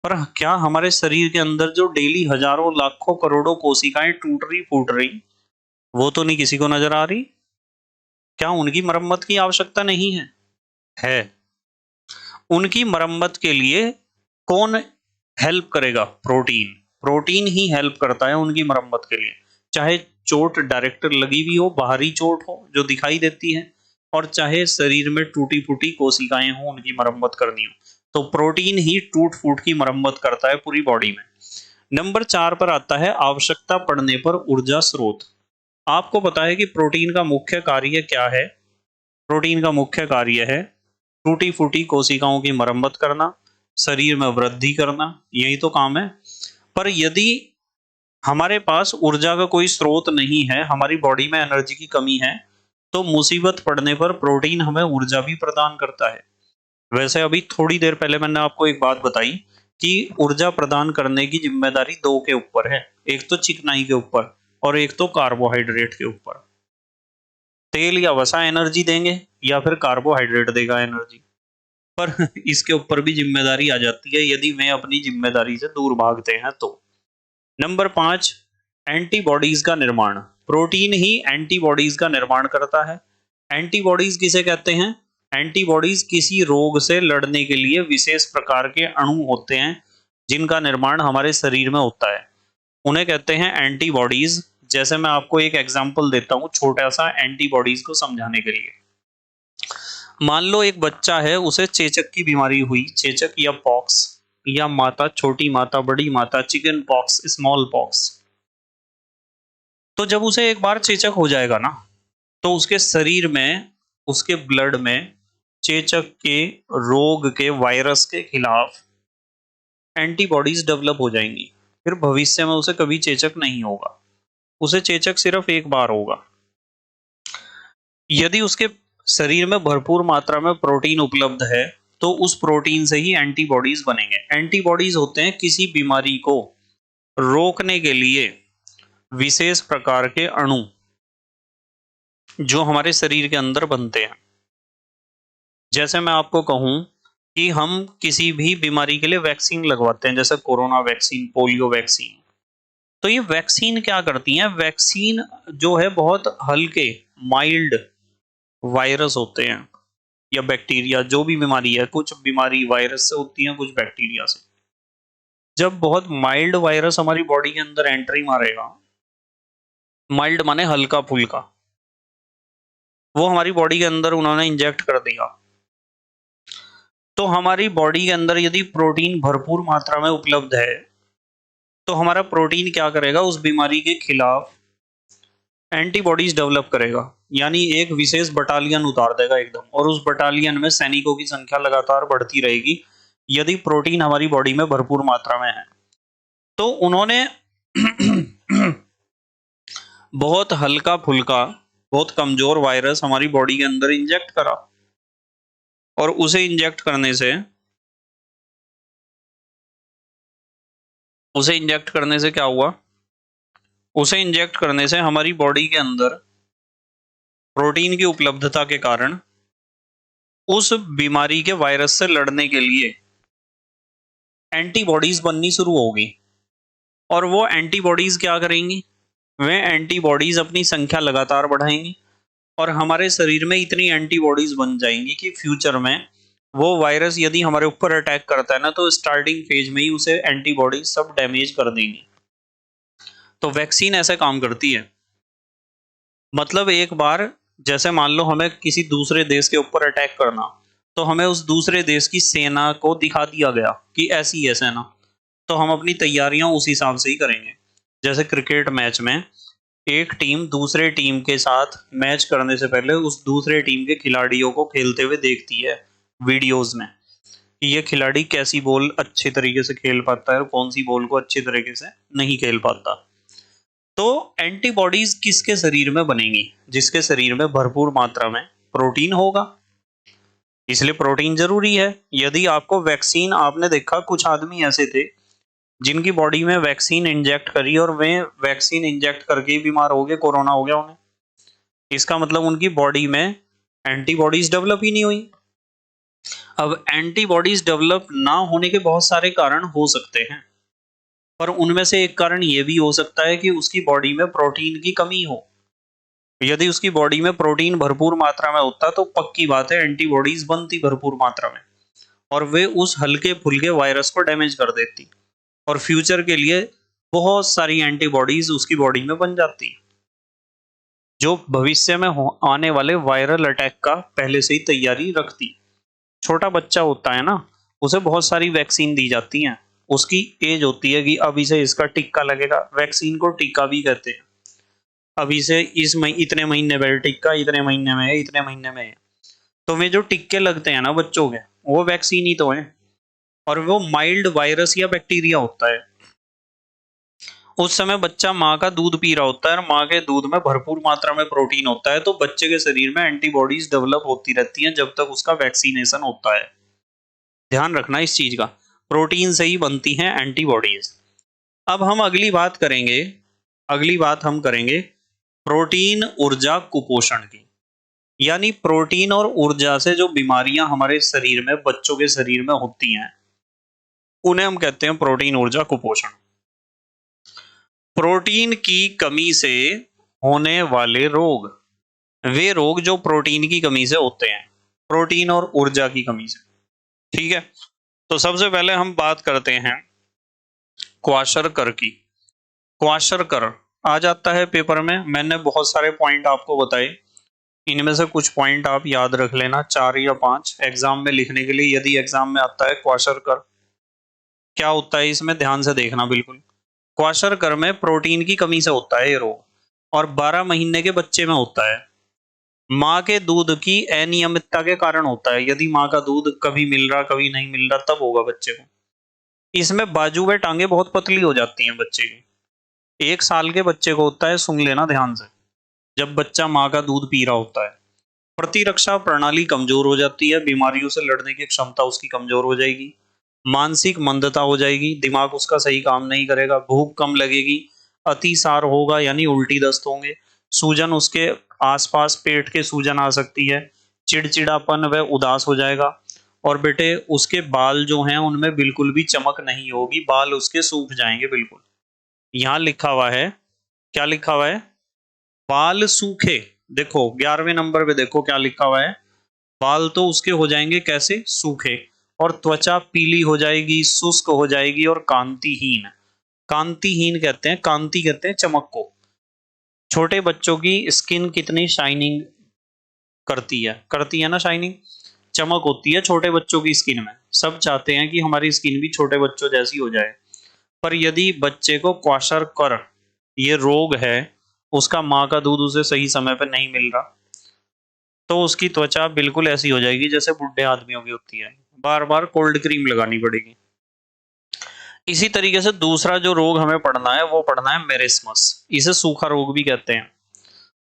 Speaker 1: पर क्या हमारे शरीर के अंदर जो डेली हजारों लाखों करोड़ों कोशिकाएं टूट रही फूट रही, वो तो नहीं किसी को नजर आ रही? क्या उनकी मरम्मत की आवश्यकता नहीं है? है। उनकी मरम्मत के लिए कौन हेल्प करेगा? प्रोटीन। प्रोटीन ही हेल्प करता है उनकी मरम्मत के लिए। चाहे चोट डायरेक्ट लगी हुई हो, बाहरी चोट हो जो दिखाई देती है, और चाहे शरीर में टूटी फूटी कोशिकाएं हो, उनकी मरम्मत करनी हो, तो प्रोटीन ही टूट फूट की मरम्मत करता है पूरी बॉडी में। नंबर 4 पर आता है आवश्यकता पड़ने पर ऊर्जा स्रोत। आपको पता है कि प्रोटीन का मुख्य कार्य क्या है? प्रोटीन का मुख्य कार्य है टूटी फूटी कोशिकाओं की मरम्मत करना, शरीर में वृद्धि करना, यही तो काम है। पर यदि हमारे पास ऊर्जा का कोई स्रोत नहीं है, हमारी बॉडी में एनर्जी की कमी है, तो मुसीबत पड़ने पर प्रोटीन हमें ऊर्जा भी प्रदान करता है। वैसे अभी थोड़ी देर पहले मैंने आपको एक बात बताई कि ऊर्जा प्रदान करने की जिम्मेदारी दो के ऊपर है, एक तो चिकनाई के ऊपर और एक तो कार्बोहाइड्रेट के ऊपर। तेल या वसा एनर्जी देंगे, या फिर कार्बोहाइड्रेट देगा एनर्जी। पर इसके ऊपर भी जिम्मेदारी आ जाती है यदि वे अपनी जिम्मेदारी से दूर भागते हैं तो। नंबर 5, एंटीबॉडीज का निर्माण। प्रोटीन ही एंटीबॉडीज का निर्माण करता है। एंटीबॉडीज किसे कहते हैं? एंटीबॉडीज किसी रोग से लड़ने के लिए विशेष प्रकार के अणु होते हैं जिनका निर्माण हमारे शरीर में होता है, उन्हें कहते हैं एंटीबॉडीज। जैसे मैं आपको एक एग्जांपल देता हूं छोटा सा एंटीबॉडीज को समझाने के लिए। मान लो एक बच्चा है, उसे चेचक की बीमारी हुई, चेचक या पॉक्स, या माता, छोटी माता, बड़ी माता, चिकन पॉक्स, स्मॉल पॉक्स। तो जब उसे एक बार चेचक हो जाएगा ना, तो उसके शरीर में, उसके ब्लड में चेचक के रोग के, वायरस के खिलाफ एंटीबॉडीज डेवलप हो जाएंगी। फिर भविष्य में उसे कभी चेचक नहीं होगा, उसे चेचक सिर्फ एक बार होगा। यदि उसके शरीर में भरपूर मात्रा में प्रोटीन उपलब्ध है, तो उस प्रोटीन से ही एंटीबॉडीज बनेंगे। एंटीबॉडीज होते हैं किसी बीमारी को रोकने के लिए विशेष प्रकार के अणु जो हमारे शरीर के अंदर बनते हैं। जैसे मैं आपको कहूं कि हम किसी भी बीमारी के लिए वैक्सीन लगवाते हैं, जैसे कोरोना वैक्सीन, पोलियो वैक्सीन। तो ये वैक्सीन क्या करती हैं? वैक्सीन जो है बहुत हल्के, माइल्ड वायरस होते हैं या बैक्टीरिया, जो भी बीमारी है, कुछ बीमारी वायरस से होती है, कुछ बैक्टीरिया से। जब बहुत माइल्ड वायरस हमारी बॉडी के अंदर एंट्री मारेगा, माइल्ड माने हल्का फुल्का, वो हमारी बॉडी के अंदर उन्होंने इंजेक्ट कर दिया, तो हमारी बॉडी के अंदर यदि प्रोटीन भरपूर मात्रा में उपलब्ध है, तो हमारा प्रोटीन क्या करेगा? उस बीमारी के खिलाफ एंटीबॉडीज डेवलप करेगा, यानी एक विशेष बटालियन उतार देगा एकदम, और उस बटालियन में सैनिकों की संख्या लगातार बढ़ती रहेगी यदि प्रोटीन हमारी बॉडी में भरपूर मात्रा में है। तो उन्होंने बहुत हल्का फुल्का, बहुत कमजोर वायरस हमारी बॉडी के अंदर इंजेक्ट करा, और उसे इंजेक्ट करने से, क्या हुआ? उसे इंजेक्ट करने से हमारी बॉडी के अंदर प्रोटीन की उपलब्धता के कारण उस बीमारी के वायरस से लड़ने के लिए एंटीबॉडीज बननी शुरू होगी। और वो एंटीबॉडीज क्या करेंगी? वे एंटीबॉडीज अपनी संख्या लगातार बढ़ाएंगी और हमारे शरीर में इतनी एंटीबॉडीज बन जाएंगी कि फ्यूचर में वो वायरस यदि हमारे ऊपर अटैक करता है ना, तो स्टार्टिंग फेज में ही उसे एंटीबॉडीज सब डैमेज कर देंगी। तो वैक्सीन ऐसे काम करती है। मतलब एक बार जैसे मान लो हमें किसी दूसरे देश के ऊपर अटैक करना, तो हमें उस दूसरे देश की सेना को दिखा दिया गया कि ऐसी है सेना, तो हम अपनी तैयारियां उस हिसाब से ही करेंगे। जैसे क्रिकेट मैच में एक टीम दूसरे टीम के साथ मैच करने से पहले उस दूसरे टीम के खिलाड़ियों को खेलते हुए देखती है वीडियोस में कि ये खिलाड़ी कैसी बॉल अच्छे तरीके से खेल पाता है और कौन सी बॉल को अच्छे तरीके से नहीं खेल पाता। तो एंटीबॉडीज किसके शरीर में बनेंगी? जिसके शरीर में भरपूर मात्रा में प्रोटीन होगा। इसलिए प्रोटीन जरूरी है। यदि आपको वैक्सीन, आपने देखा कुछ आदमी ऐसे थे जिनकी बॉडी में वैक्सीन इंजेक्ट करी और वे वैक्सीन इंजेक्ट करके ही बीमार हो गए, कोरोना हो गया उन्हें। इसका मतलब उनकी बॉडी में एंटीबॉडीज डेवलप ही नहीं हुई। अब एंटीबॉडीज डेवलप ना होने के बहुत सारे कारण हो सकते हैं, पर उनमें से एक कारण यह भी हो सकता है कि उसकी बॉडी में प्रोटीन की कमी हो। यदि उसकी बॉडी में प्रोटीन भरपूर मात्रा में होता तो पक्की बात है एंटीबॉडीज बनती भरपूर मात्रा में और वे उस हल्के फुल्के वायरस को डैमेज कर देती और फ्यूचर के लिए बहुत सारी एंटीबॉडीज उसकी बॉडी में बन जाती, जो भविष्य में आने वाले वायरल अटैक का पहले से ही तैयारी रखती। छोटा बच्चा होता है ना, उसे बहुत सारी वैक्सीन दी जाती हैं। उसकी एज होती है कि अब इसे इसका टिक्का लगेगा, वैक्सीन को टिक्का भी कहते हैं। अब इसे इतने महीने में टिक्का, इतने महीने में, इतने महीने में। तो वे जो टिक्के लगते हैं ना बच्चों के, वो वैक्सीन ही तो है। और वो माइल्ड वायरस या बैक्टीरिया होता है। उस समय बच्चा माँ का दूध पी रहा होता है और माँ के दूध में भरपूर मात्रा में प्रोटीन होता है, तो बच्चे के शरीर में एंटीबॉडीज डेवलप होती रहती हैं जब तक उसका वैक्सीनेशन होता है। ध्यान रखना इस चीज का, प्रोटीन से ही बनती हैं एंटीबॉडीज। अब हम अगली बात हम करेंगे प्रोटीन ऊर्जा कुपोषण की। यानी प्रोटीन और ऊर्जा से जो बीमारियां हमारे शरीर में, बच्चों के शरीर में होती हैं, उन्हें हम कहते हैं प्रोटीन ऊर्जा कुपोषण। प्रोटीन की कमी से होने वाले रोग, वे रोग जो प्रोटीन की कमी से होते हैं, प्रोटीन और ऊर्जा की कमी से। ठीक है, तो सबसे पहले हम बात करते हैं क्वाशरकर की। क्वाशरकर आ जाता है पेपर में, मैंने बहुत सारे पॉइंट आपको बताए, इनमें से कुछ पॉइंट आप याद रख लेना, 4 या 5 एग्जाम में लिखने के लिए। यदि एग्जाम में आता है क्वाशरकर, क्या होता है इसमें ध्यान से देखना बिल्कुल। क्वाशरकर में प्रोटीन की कमी से होता है ये रोग और 12 महीने के बच्चे में होता है। माँ के दूध की अनियमितता के कारण होता है। यदि माँ का दूध कभी मिल रहा कभी नहीं मिल रहा, तब होगा बच्चे को। इसमें बाजू व टांगे बहुत पतली हो जाती हैं बच्चे की। 1 साल के बच्चे को होता है, सुन लेना ध्यान से, जब बच्चा माँ का दूध पी रहा होता है। प्रतिरक्षा प्रणाली कमजोर हो जाती है, बीमारियों से लड़ने की क्षमता उसकी कमजोर हो जाएगी, मानसिक मंदता हो जाएगी, दिमाग उसका सही काम नहीं करेगा, भूख कम लगेगी, अतिसार होगा यानी उल्टी दस्त होंगे, सूजन उसके आसपास पेट के सूजन आ सकती है, चिड़चिड़ापन व उदास हो जाएगा। और बेटे उसके बाल जो हैं उनमें बिल्कुल भी चमक नहीं होगी, बाल उसके सूख जाएंगे बिल्कुल। यहाँ लिखा हुआ है, क्या लिखा हुआ है? बाल सूखे। देखो 11वें नंबर पे देखो क्या लिखा हुआ है, बाल तो उसके हो जाएंगे कैसे? सूखे। और त्वचा पीली हो जाएगी, शुष्क हो जाएगी और कांतिहीन। कांतिहीन कहते हैं, कांति कहते हैं चमक को। छोटे बच्चों की स्किन कितनी शाइनिंग करती है ना, शाइनिंग, चमक होती है छोटे बच्चों की स्किन में। सब चाहते हैं कि हमारी स्किन भी छोटे बच्चों जैसी हो जाए। पर यदि बच्चे को क्वाशरकर ये रोग है, उसका माँ का दूध उसे सही समय पर नहीं मिल रहा, तो उसकी त्वचा बिल्कुल ऐसी हो जाएगी जैसे बुढ़े आदमियों की होती है, बार बार कोल्ड क्रीम लगानी पड़ेगी। इसी तरीके से दूसरा जो रोग हमें पढ़ना है वो पढ़ना है मेरिस्मस। इसे सूखा रोग भी कहते हैं।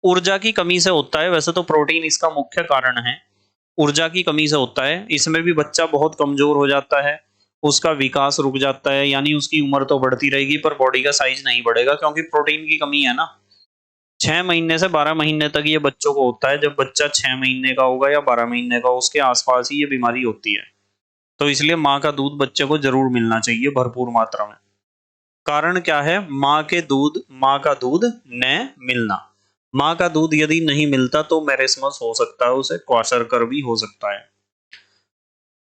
Speaker 1: ऊर्जा की कमी से होता है, वैसे तो प्रोटीन इसका मुख्य कारण है, ऊर्जा की कमी से होता है। इसमें भी बच्चा बहुत कमजोर हो जाता है, उसका विकास रुक जाता है, यानी उसकी उम्र तो बढ़ती रहेगी पर बॉडी का साइज नहीं बढ़ेगा, क्योंकि प्रोटीन की कमी है ना। 6 महीने से 12 महीने तक ये बच्चों को होता है। जब बच्चा 6 महीने का होगा या 12 महीने का, उसके आसपास ही ये बीमारी होती है। तो इसलिए माँ का दूध बच्चे को जरूर मिलना चाहिए भरपूर मात्रा में। कारण क्या है? माँ का दूध न मिलना। माँ का दूध यदि नहीं मिलता तो मैरेस्मस हो सकता है, उसे क्वाशरकर भी हो सकता है।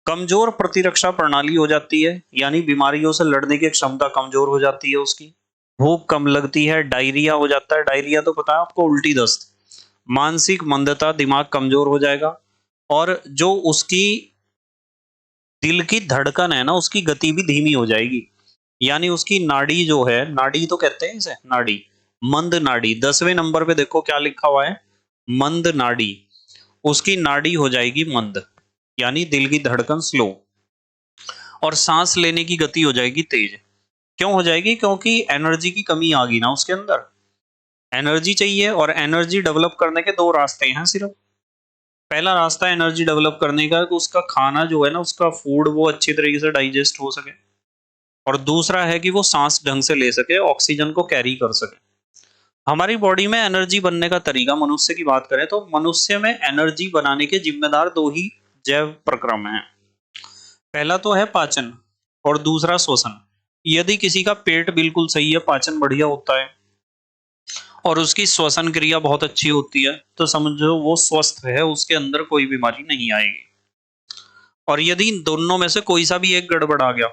Speaker 1: कमजोर प्रतिरक्षा प्रणाली हो जाती है, यानी बीमारियों से लड़ने की क्षमता कमजोर हो जाती है उसकी। भूख कम लगती है, डायरिया हो जाता है। डायरिया तो पता है आपको, उल्टी दस्त। मानसिक मंदता, दिमाग कमजोर हो जाएगा। और जो उसकी दिल की धड़कन है ना, उसकी गति भी धीमी हो जाएगी। यानी उसकी नाड़ी जो है, नाड़ी तो कहते हैं इसे, नाड़ी, मंद नाड़ी। 10वें नंबर पे देखो क्या लिखा हुआ है, मंद नाड़ी। उसकी नाड़ी हो जाएगी मंद, यानी दिल की धड़कन स्लो। और सांस लेने की गति हो जाएगी तेज। क्यों हो जाएगी? क्योंकि एनर्जी की कमी आ गई ना उसके अंदर। एनर्जी चाहिए, और एनर्जी डेवलप करने के दो रास्ते हैं सिर्फ। पहला रास्ता एनर्जी डेवलप करने का है कि उसका खाना जो है ना, उसका फूड, वो अच्छी तरीके से डाइजेस्ट हो सके। और दूसरा है कि वो सांस ढंग से ले सके, ऑक्सीजन को कैरी कर सके। हमारी बॉडी में एनर्जी बनने का तरीका, मनुष्य की बात करें तो मनुष्य में एनर्जी बनाने के जिम्मेदार दो ही जैव प्रक्रम हैं। पहला तो है पाचन, और दूसरा श्वसन। यदि किसी का पेट बिल्कुल सही है, पाचन बढ़िया होता है, और उसकी श्वसन क्रिया बहुत अच्छी होती है, तो समझो वो स्वस्थ है, उसके अंदर कोई बीमारी नहीं आएगी। और यदि इन दोनों में से कोई सा भी एक गड़बड़ आ गया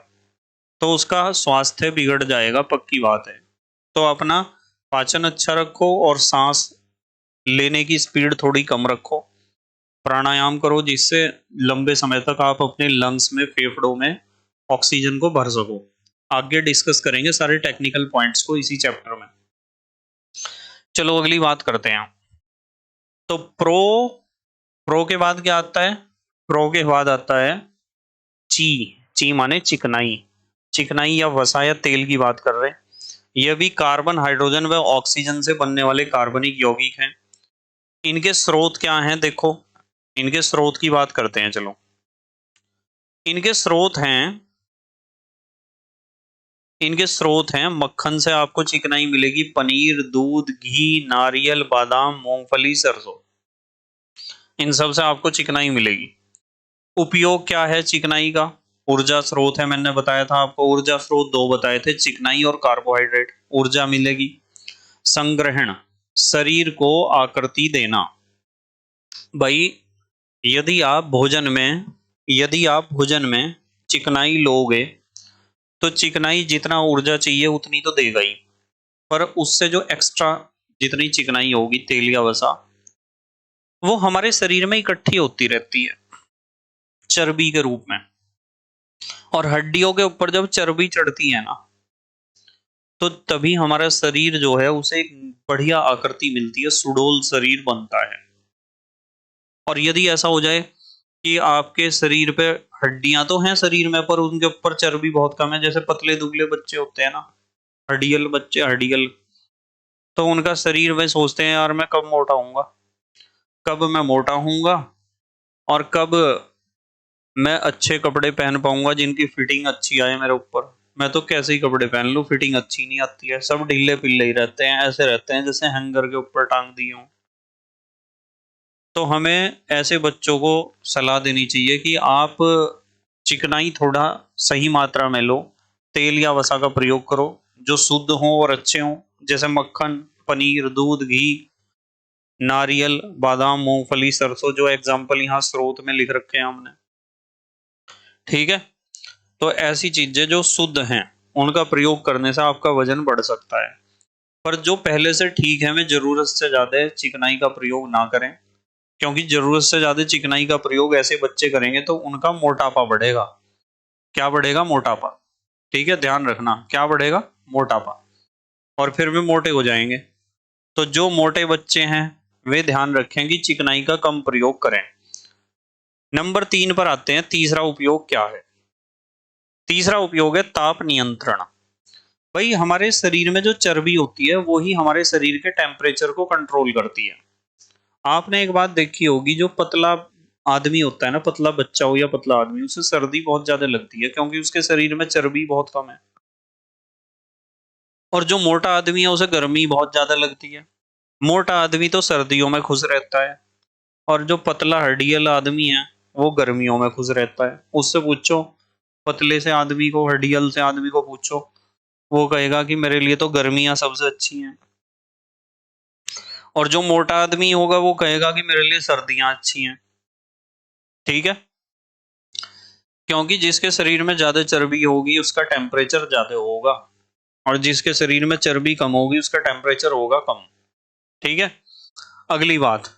Speaker 1: तो उसका स्वास्थ्य बिगड़ जाएगा, पक्की बात है। तो अपना पाचन अच्छा रखो, और सांस लेने की स्पीड थोड़ी कम रखो। प्राणायाम करो, जिससे लंबे समय तक आप अपने लंग्स में, फेफड़ों में ऑक्सीजन को भर सको। आगे डिस्कस करेंगे सारे टेक्निकल पॉइंट्स को इसी चैप्टर में। चलो अगली बात करते हैं। तो प्रो के बाद क्या आता है? प्रो के बाद आता है ची। ची माने चिकनाई। चिकनाई या वसा या तेल की बात कर रहे हैं। यह भी कार्बन, हाइड्रोजन व ऑक्सीजन से बनने वाले कार्बनिक यौगिक हैं। इनके स्रोत क्या हैं? देखो, इनके स्रोत की बात करते हैं। चलो, इनके स्रोत हैं, मक्खन से आपको चिकनाई मिलेगी। पनीर, दूध, घी, नारियल, बादाम, मूंगफली, सरसों, इन सब से आपको चिकनाई मिलेगी। उपयोग क्या है चिकनाई का? ऊर्जा स्रोत है, मैंने बताया था आपको। ऊर्जा स्रोत दो बताए थे, चिकनाई और कार्बोहाइड्रेट। ऊर्जा मिलेगी। संग्रहण, शरीर को आकृति देना। भाई, यदि आप भोजन में चिकनाई लोगे तो चिकनाई जितना ऊर्जा चाहिए उतनी तो देगा ही, पर उससे जो एक्स्ट्रा जितनी चिकनाई होगी, तेल या वसा, वो हमारे शरीर में इकट्ठी होती रहती है चर्बी के रूप में। और हड्डियों के ऊपर जब चर्बी चढ़ती है ना, तो तभी हमारा शरीर जो है उसे एक बढ़िया आकृति मिलती है, सुडौल शरीर बनता है। और यदि ऐसा हो जाए कि आपके शरीर पे हड्डियां तो हैं शरीर में, पर उनके ऊपर चर्बी बहुत कम है, जैसे पतले दुबले बच्चे होते हैं ना, हड्डियल बच्चे, हड्डियल, तो उनका शरीर वे सोचते हैं यार मैं कब मोटा होऊंगा, कब मैं मोटा होऊंगा, और कब मैं अच्छे कपड़े पहन पाऊंगा जिनकी फिटिंग अच्छी आए मेरे ऊपर। मैं तो कैसे ही कपड़े पहन लूं, फिटिंग अच्छी नहीं आती है, सब ढीले पिल्ले ही रहते हैं, ऐसे रहते हैं जैसे हैंगर के ऊपर टांग दिए हों। तो हमें ऐसे बच्चों को सलाह देनी चाहिए कि आप चिकनाई थोड़ा सही मात्रा में लो। तेल या वसा का प्रयोग करो जो शुद्ध हो और अच्छे हों, जैसे मक्खन, पनीर, दूध, घी, नारियल, बादाम, मूंगफली, सरसों, जो एग्जाम्पल यहाँ स्रोत में लिख रखे हैं हमने। ठीक है, तो ऐसी चीजें जो शुद्ध हैं उनका प्रयोग करने से आपका वजन बढ़ सकता है। पर जो पहले से ठीक है, वे जरूरत से ज्यादा चिकनाई का प्रयोग ना करें, क्योंकि जरूरत से ज्यादा चिकनाई का प्रयोग ऐसे बच्चे करेंगे तो उनका मोटापा बढ़ेगा। क्या बढ़ेगा? मोटापा। ठीक है, ध्यान रखना, क्या बढ़ेगा? मोटापा। और फिर वे मोटे हो जाएंगे। तो जो मोटे बच्चे हैं वे ध्यान रखें कि चिकनाई का कम प्रयोग करें। नंबर 3 पर आते हैं। तीसरा उपयोग क्या है? तीसरा उपयोग है ताप नियंत्रण। भाई, हमारे शरीर में जो चर्बी होती है वो ही हमारे शरीर के टेम्परेचर को कंट्रोल करती है। आपने एक बात देखी होगी, जो पतला आदमी होता है ना, पतला बच्चा हो या पतला आदमी, उसे सर्दी बहुत ज्यादा लगती है क्योंकि उसके शरीर में चर्बी बहुत कम है। और जो मोटा आदमी है उसे गर्मी बहुत ज्यादा लगती है। मोटा आदमी तो सर्दियों में खुश रहता है, और जो पतला हड्डियाला आदमी है वो गर्मियों में खुश रहता है। उससे पूछो, पतले से आदमी को, हड्डियल से आदमी को पूछो, वो कहेगा कि मेरे लिए तो गर्मियां सबसे अच्छी हैं। और जो मोटा आदमी होगा वो कहेगा कि मेरे लिए सर्दियां अच्छी हैं। ठीक है, क्योंकि जिसके शरीर में ज्यादा चर्बी होगी उसका टेम्परेचर ज्यादा होगा, और जिसके शरीर में चर्बी कम होगी उसका टेम्परेचर होगा कम। ठीक है। अगली बात,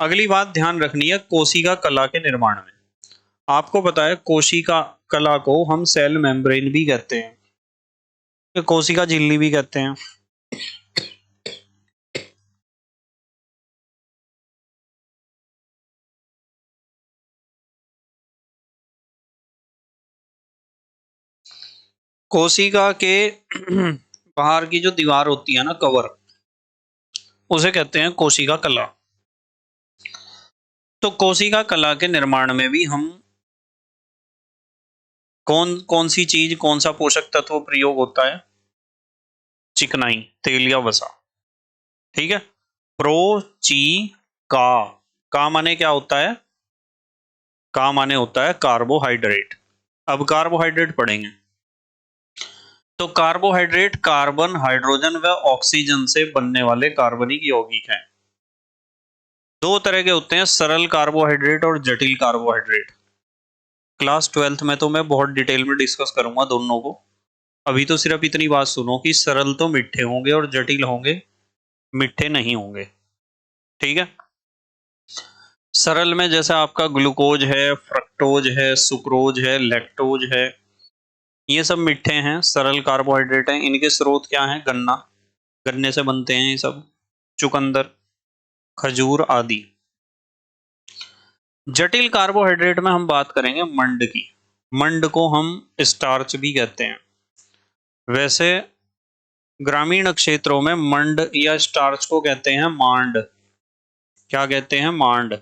Speaker 1: अगली बात ध्यान रखनी है कोशिका कला के निर्माण में। आपको पता है कोशिका कला को हम सेल मेम्ब्रेन भी कहते हैं, कोशिका झिल्ली भी कहते हैं। कोशिका के बाहर की जो दीवार होती है ना, कवर, उसे कहते हैं कोशिका कला। तो कोशिका कला के निर्माण में भी हम कौन कौन सी चीज, कौन सा पोषक तत्व प्रयोग होता है? चिकनाई, तेल या वसा। ठीक है। प्रो ची का माने क्या होता है? का माने होता है कार्बोहाइड्रेट। अब कार्बोहाइड्रेट पढ़ेंगे। तो कार्बोहाइड्रेट कार्बन, हाइड्रोजन व ऑक्सीजन से बनने वाले कार्बनिक यौगिक हैं। दो तरह के होते हैं, सरल कार्बोहाइड्रेट और जटिल कार्बोहाइड्रेट। क्लास 12th में तो मैं बहुत डिटेल में डिस्कस करूंगा दोनों को। अभी तो सिर्फ इतनी बात सुनो कि सरल तो मीठे होंगे और जटिल होंगे मीठे नहीं होंगे। ठीक है। सरल में जैसे आपका ग्लूकोज है, फ्रक्टोज है, सुक्रोज है, लैक्टोज है, ये सब मीठे हैं, सरल कार्बोहाइड्रेट हैं। इनके स्रोत क्या हैं? गन्ना, गन्ने से बनते हैं ये सब, चुकंदर, खजूर आदि। जटिल कार्बोहाइड्रेट में हम बात करेंगे मंड की। मंड को हम स्टार्च भी कहते हैं। वैसे ग्रामीण क्षेत्रों में मंड या स्टार्च को कहते हैं मांड। क्या कहते हैं? मांड।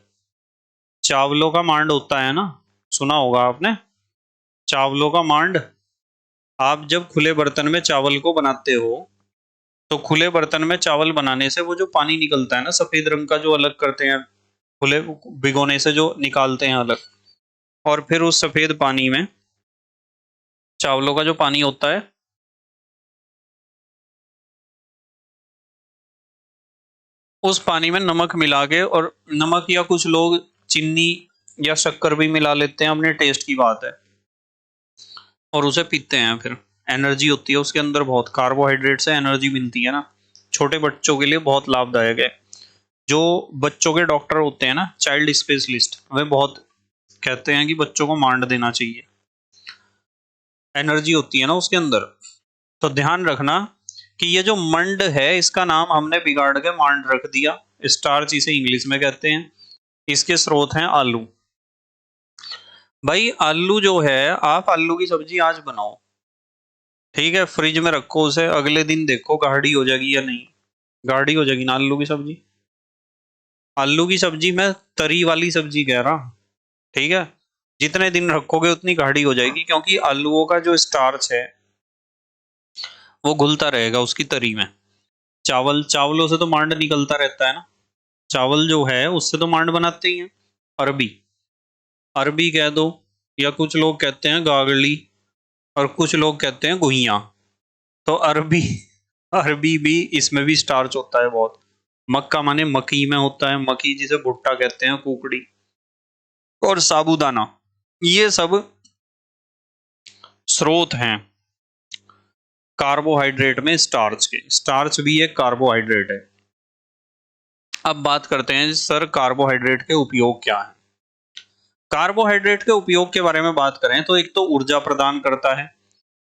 Speaker 1: चावलों का मांड होता है ना, सुना होगा आपने, चावलों का मांड। आप जब खुले बर्तन में चावल को बनाते हो, तो खुले बर्तन में चावल बनाने से वो जो पानी निकलता है ना सफेद रंग का, जो अलग करते हैं खुले भिगोने से, जो निकालते हैं अलग, और फिर उस सफेद पानी में चावलों का जो पानी होता है, उस पानी में नमक मिला के, और नमक या कुछ लोग चीनी या शक्कर भी मिला लेते हैं, अपने टेस्ट की बात है, और उसे पीते हैं। फिर एनर्जी होती है उसके अंदर, बहुत कार्बोहाइड्रेट से एनर्जी मिलती है ना, छोटे बच्चों के लिए बहुत लाभदायक है। जो बच्चों के डॉक्टर होते हैं ना, चाइल्ड स्पेशलिस्ट, वे बहुत कहते हैं कि बच्चों को मांड देना चाहिए, एनर्जी होती है ना उसके अंदर। तो ध्यान रखना कि ये जो मंड है इसका नाम हमने बिगाड़ के मांड रख दिया। स्टार्च इसे इंग्लिश में कहते हैं। इसके स्रोत हैं आलू। भाई आलू जो है, आप आलू की सब्जी आज बनाओ, ठीक है, फ्रिज में रखो उसे, अगले दिन देखो गाढ़ी हो जाएगी या नहीं। गाढ़ी हो जाएगी ना आलू की सब्जी। आलू की सब्जी में तरी वाली सब्जी कह रहा, ठीक है, जितने दिन रखोगे उतनी गाढ़ी हो जाएगी, क्योंकि आलूओं का जो स्टार्च है वो घुलता रहेगा उसकी तरी में। चावलों से तो मांड निकलता रहता है ना, चावल जो है उससे तो मांड बनाते ही हैं। अरबी, अरबी कह दो, या कुछ लोग कहते हैं गागली, और कुछ लोग कहते हैं गुइयां। तो अरबी, अरबी भी, इसमें भी स्टार्च होता है बहुत। मक्का माने मकी में होता है, मकी जिसे भुट्टा कहते हैं, कुकड़ी, और साबूदाना, ये सब स्रोत हैं कार्बोहाइड्रेट में स्टार्च के। स्टार्च भी एक कार्बोहाइड्रेट है। अब बात करते हैं सर कार्बोहाइड्रेट के उपयोग क्या है। कार्बोहाइड्रेट के उपयोग के बारे में बात करें तो एक तो ऊर्जा प्रदान करता है,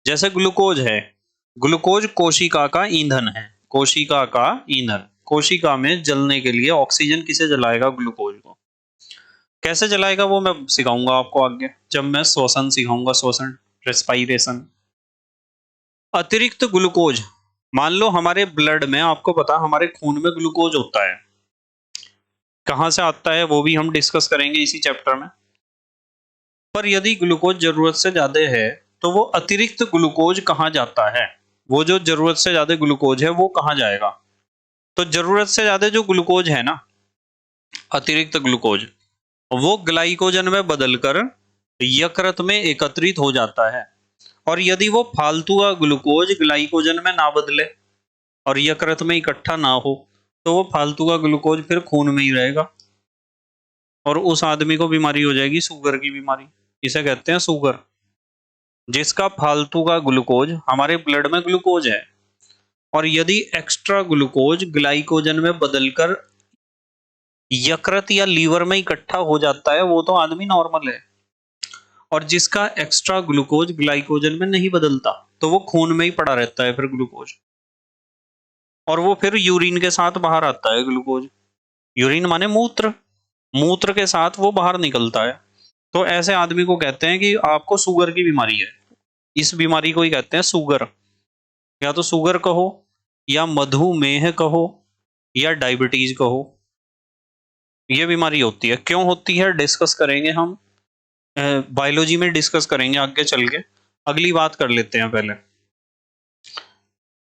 Speaker 1: जैसे ग्लूकोज है। ग्लूकोज कोशिका का ईंधन है, कोशिका का ईंधन। कोशिका में जलने के लिए ऑक्सीजन किसे जलाएगा? ग्लूकोज को। कैसे जलाएगा वो मैं सिखाऊंगा आपको आगे, जब मैं श्वसन सिखाऊंगा, श्वसन, रेस्पायरेशन। अतिरिक्त ग्लूकोज, मान लो हमारे ब्लड में, आपको पता हमारे खून में ग्लूकोज होता है, कहां से आता है वो भी हम डिस्कस करेंगे इसी चैप्टर में। पर यदि ग्लूकोज जरूरत से ज्यादा है तो वो अतिरिक्त ग्लूकोज कहाँ जाता है? वो जो जरूरत से ज्यादा ग्लूकोज है वो कहाँ जाएगा? तो जरूरत से ज्यादा जो ग्लूकोज है ना, अतिरिक्त ग्लूकोज, वो ग्लाइकोजन में बदलकर यकृत में एकत्रित हो जाता है। और यदि वो फालतू का ग्लूकोज ग्लाइकोजन में ना बदले और यकृत में इकट्ठा ना हो, तो वो फालतू का ग्लूकोज फिर खून में ही रहेगा और उस आदमी को बीमारी हो जाएगी, शुगर की बीमारी। इसे कहते हैं शुगर। जिसका फालतू का ग्लूकोज, हमारे ब्लड में ग्लूकोज है और यदि एक्स्ट्रा ग्लूकोज ग्लाइकोजन में बदलकर यकृत या लीवर में इकट्ठा हो जाता है, वो तो आदमी नॉर्मल है। और जिसका एक्स्ट्रा ग्लूकोज ग्लाइकोजन में नहीं बदलता, तो वो खून में ही पड़ा रहता है फिर ग्लूकोज, और वो फिर यूरिन के साथ बाहर आता है ग्लूकोज। यूरिन माने मूत्र, मूत्र के साथ वो बाहर निकलता है। तो ऐसे आदमी को कहते हैं कि आपको शुगर की बीमारी है। इस बीमारी को ही कहते हैं शुगर। या तो शुगर कहो, या मधुमेह कहो, या डायबिटीज कहो। ये बीमारी होती है। क्यों होती है डिस्कस करेंगे हम, बायोलॉजी में डिस्कस करेंगे आगे चल के। अगली बात कर लेते हैं पहले।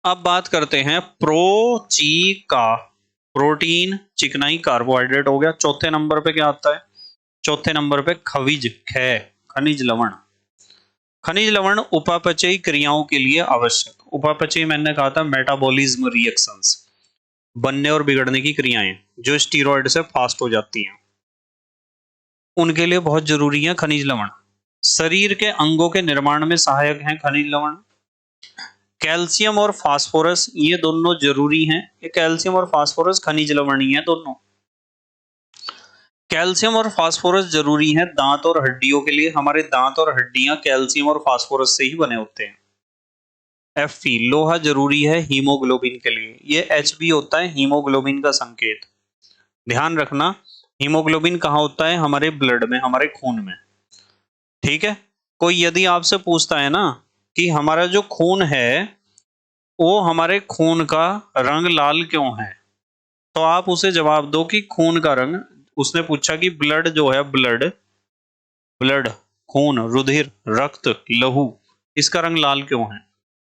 Speaker 1: अब बात करते हैं प्रोचीका। प्रोटीन, चिकनाई, कार्बोहाइड्रेट हो गया। चौथे नंबर पे क्या आता है? चौथे नंबर पे खनिज, खनिज लवण। खनिज लवण उपापचयी क्रियाओं के लिए आवश्यक। उपापचयी मैंने कहा था मेटाबॉलिज्म रिएक्शंस, बनने और बिगड़ने की क्रियाएं जो स्टीरॉयड से फास्ट हो जाती हैं, उनके लिए बहुत जरूरी है खनिज लवण। शरीर के अंगों के निर्माण में सहायक हैं खनिज लवण। कैल्शियम और फास्फोरस, ये दोनों जरूरी हैं। ये कैल्शियम और फास्फोरस खनिज लवणीय है दोनों। कैल्शियम और फास्फोरस जरूरी है दांत और हड्डियों के लिए। हमारे दांत और हड्डियां कैल्शियम और फास्फोरस से ही बने होते हैं। Fe, लोहा जरूरी है हीमोग्लोबिन के लिए। ये Hb होता है हीमोग्लोबिन का संकेत। ध्यान रखना, हीमोग्लोबिन कहाँ होता है? हमारे ब्लड में, हमारे खून में। ठीक है। कोई यदि आपसे पूछता है ना कि हमारा जो खून है वो, हमारे खून का रंग लाल क्यों है, तो आप उसे जवाब दो कि खून का रंग, उसने पूछा कि ब्लड जो है, ब्लड, ब्लड खून, रुधिर, रक्त, लहू, इसका रंग लाल क्यों है?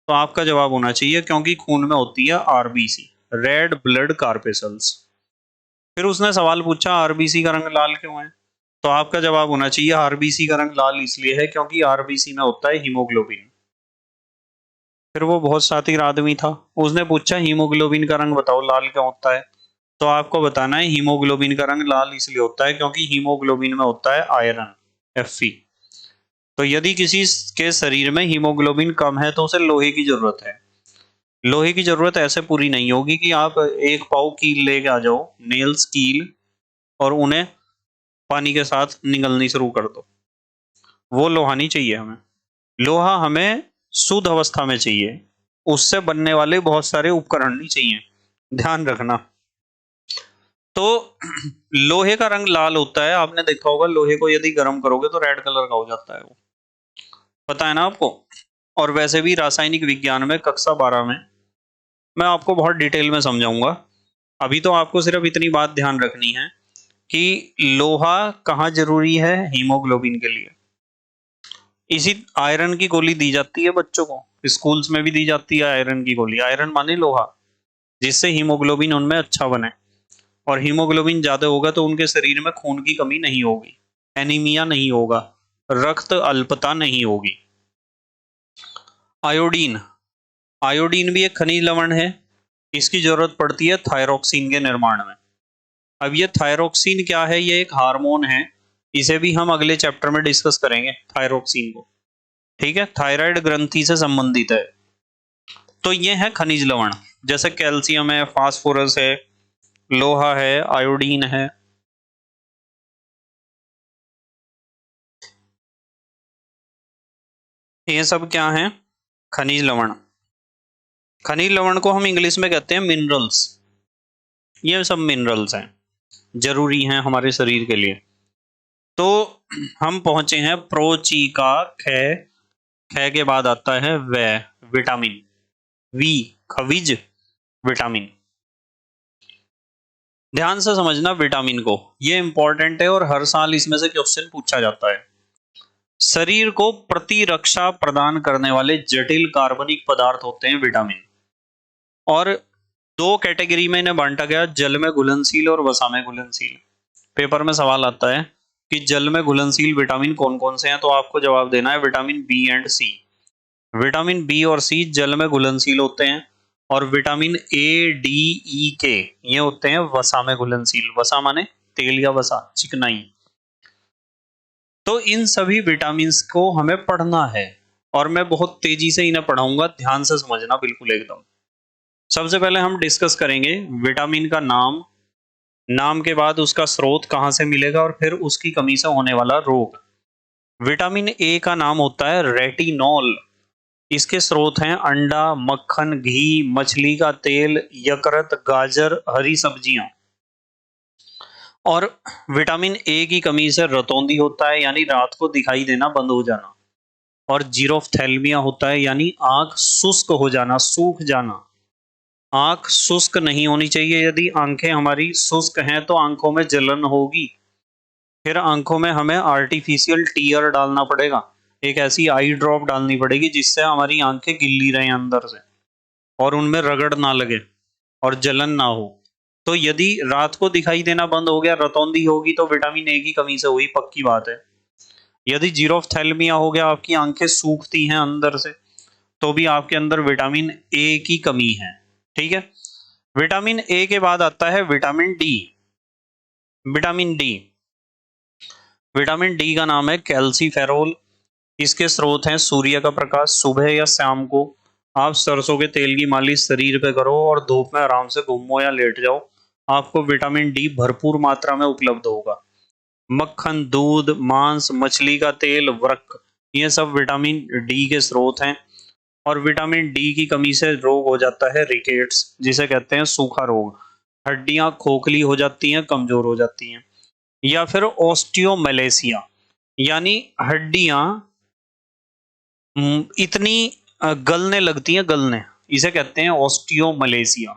Speaker 1: तो आपका जवाब होना चाहिए क्योंकि खून में होती है आरबीसी, रेड ब्लड कार्पेसल्स। फिर उसने सवाल पूछा आरबीसी का रंग लाल क्यों है, तो आपका जवाब होना चाहिए आरबीसी का रंग लाल इसलिए है क्योंकि आरबीसी में होता है हीमोग्लोबिन। फिर वो बहुत शातिर आदमी था, उसने पूछा हीमोग्लोबिन का रंग बताओ लाल क्यों होता है, तो आपको बताना है हीमोग्लोबिन का रंग लाल इसलिए होता है क्योंकि हीमोग्लोबिन में होता है आयरन, Fe। तो यदि किसी के शरीर में हीमोग्लोबिन कम है तो उसे लोहे की जरूरत है। लोहे की जरूरत ऐसे पूरी नहीं होगी कि आप एक पाव कील लेके आ जाओ, नेल्स, कील, और उन्हें पानी के साथ निगलनी शुरू कर दो। वो लोहा नहीं चाहिए हमें। लोहा हमें शुद्ध अवस्था में चाहिए, उससे बनने वाले बहुत सारे उपकरण नहीं चाहिए। ध्यान रखना। तो लोहे का रंग लाल होता है। आपने देखा होगा लोहे को यदि गर्म करोगे तो रेड कलर का हो जाता है वो, पता है ना आपको। और वैसे भी रासायनिक विज्ञान में कक्षा 12 में मैं आपको बहुत डिटेल में समझाऊंगा। अभी तो आपको सिर्फ इतनी बात ध्यान रखनी है कि लोहा कहाँ जरूरी है? हीमोग्लोबिन के लिए। इसी आयरन की गोली दी जाती है बच्चों को, स्कूल्स में भी दी जाती है आयरन की गोली। आयरन माने लोहा, जिससे हीमोग्लोबिन उनमें अच्छा बने। और हीमोग्लोबिन ज्यादा होगा तो उनके शरीर में खून की कमी नहीं होगी, एनीमिया नहीं होगा, रक्त अल्पता नहीं होगी। आयोडीन, आयोडीन भी एक खनिज लवण है। इसकी जरूरत पड़ती है थायरोक्सिन के निर्माण में। अब ये थायरोक्सिन क्या है? ये एक हार्मोन है। इसे भी हम अगले चैप्टर में डिस्कस करेंगे, थायरोक्सिन को। ठीक है, थायराइड ग्रंथि से संबंधित है। तो ये है खनिज लवण, जैसे कैल्शियम है, फास्फोरस है, लोहा है, आयोडीन है। ये सब क्या है? खनिज लवण। खनिज लवण को हम इंग्लिश में कहते हैं मिनरल्स। ये सब मिनरल्स हैं, जरूरी हैं हमारे शरीर के लिए। तो हम पहुंचे हैं प्रोचीका, ख। ख के बाद आता है व, विटामिन। वी, खनिज, विटामिन। ध्यान से समझना विटामिन को, ये इंपॉर्टेंट है और हर साल इसमें से क्वेश्चन पूछा जाता है। शरीर को प्रतिरक्षा प्रदान करने वाले जटिल कार्बनिक पदार्थ होते हैं विटामिन। और दो कैटेगरी में इन्हें बांटा गया, जल में घुलनशील और वसा में घुलनशील। पेपर में सवाल आता है कि जल में घुलनशील विटामिन कौन कौन से हैं, तो आपको जवाब देना है vitamin B and C. Vitamin B और सी जल में घुलनशील होते हैं, और विटामिन ए डी ई के ये होते हैं वसा में घुलनशील। वसा माने तेल या वसा, चिकनाई। तो इन सभी विटामिन को हमें पढ़ना है, और मैं बहुत तेजी से इन्हें पढ़ाऊंगा, ध्यान से समझना बिल्कुल एकदम। सबसे पहले हम डिस्कस करेंगे विटामिन का नाम, नाम के बाद उसका स्रोत कहां से मिलेगा, और फिर उसकी कमी से होने वाला रोग। विटामिन ए का नाम होता है रेटिनॉल। इसके स्रोत हैं अंडा, मक्खन, घी, मछली का तेल, यकृत, गाजर, हरी सब्जियां। और विटामिन ए की कमी से रतौंधी होता है, यानी रात को दिखाई देना बंद हो जाना। और जीरोफ्थैल्मिया होता है, यानी आंख शुष्क हो जाना, सूख जाना। आंख शुष्क नहीं होनी चाहिए, यदि आंखें हमारी शुष्क हैं तो आंखों में जलन होगी, फिर आंखों में हमें आर्टिफिशियल टीयर डालना पड़ेगा, एक ऐसी आई ड्रॉप डालनी पड़ेगी जिससे हमारी आंखें गिल्ली रहें अंदर से और उनमें रगड़ ना लगे और जलन ना हो। तो यदि रात को दिखाई देना बंद हो गया, रतौंधी होगी, तो विटामिन ए की कमी से हुई, पक्की बात है। यदि जीरोफ्थैल्मिया हो गया, आपकी आंखें सूखती हैं अंदर से, तो भी आपके अंदर विटामिन ए की कमी है। ठीक है। विटामिन ए के बाद आता है vitamin D. Vitamin D, vitamin D का नाम है कैल्सीफेरोल। इसके स्रोत हैं सूर्य का प्रकाश। सुबह या शाम को आप सरसों के तेल की मालिश शरीर पे करो और धूप में आराम से घूमो या लेट जाओ, आपको विटामिन डी भरपूर मात्रा में उपलब्ध होगा। मक्खन, दूध, मांस, मछली का तेल, वृक्क, ये सब विटामिन डी के स्रोत हैं। और विटामिन डी की कमी से रोग हो जाता है रिकेट्स, जिसे कहते हैं सूखा रोग। हड्डियां खोखली हो जाती हैं, कमजोर हो जाती हैं। या फिर ऑस्टियोमलेशिया, यानी हड्डियां इतनी गलने लगती हैं, गलने, इसे कहते हैं ऑस्टियोमलेशिया,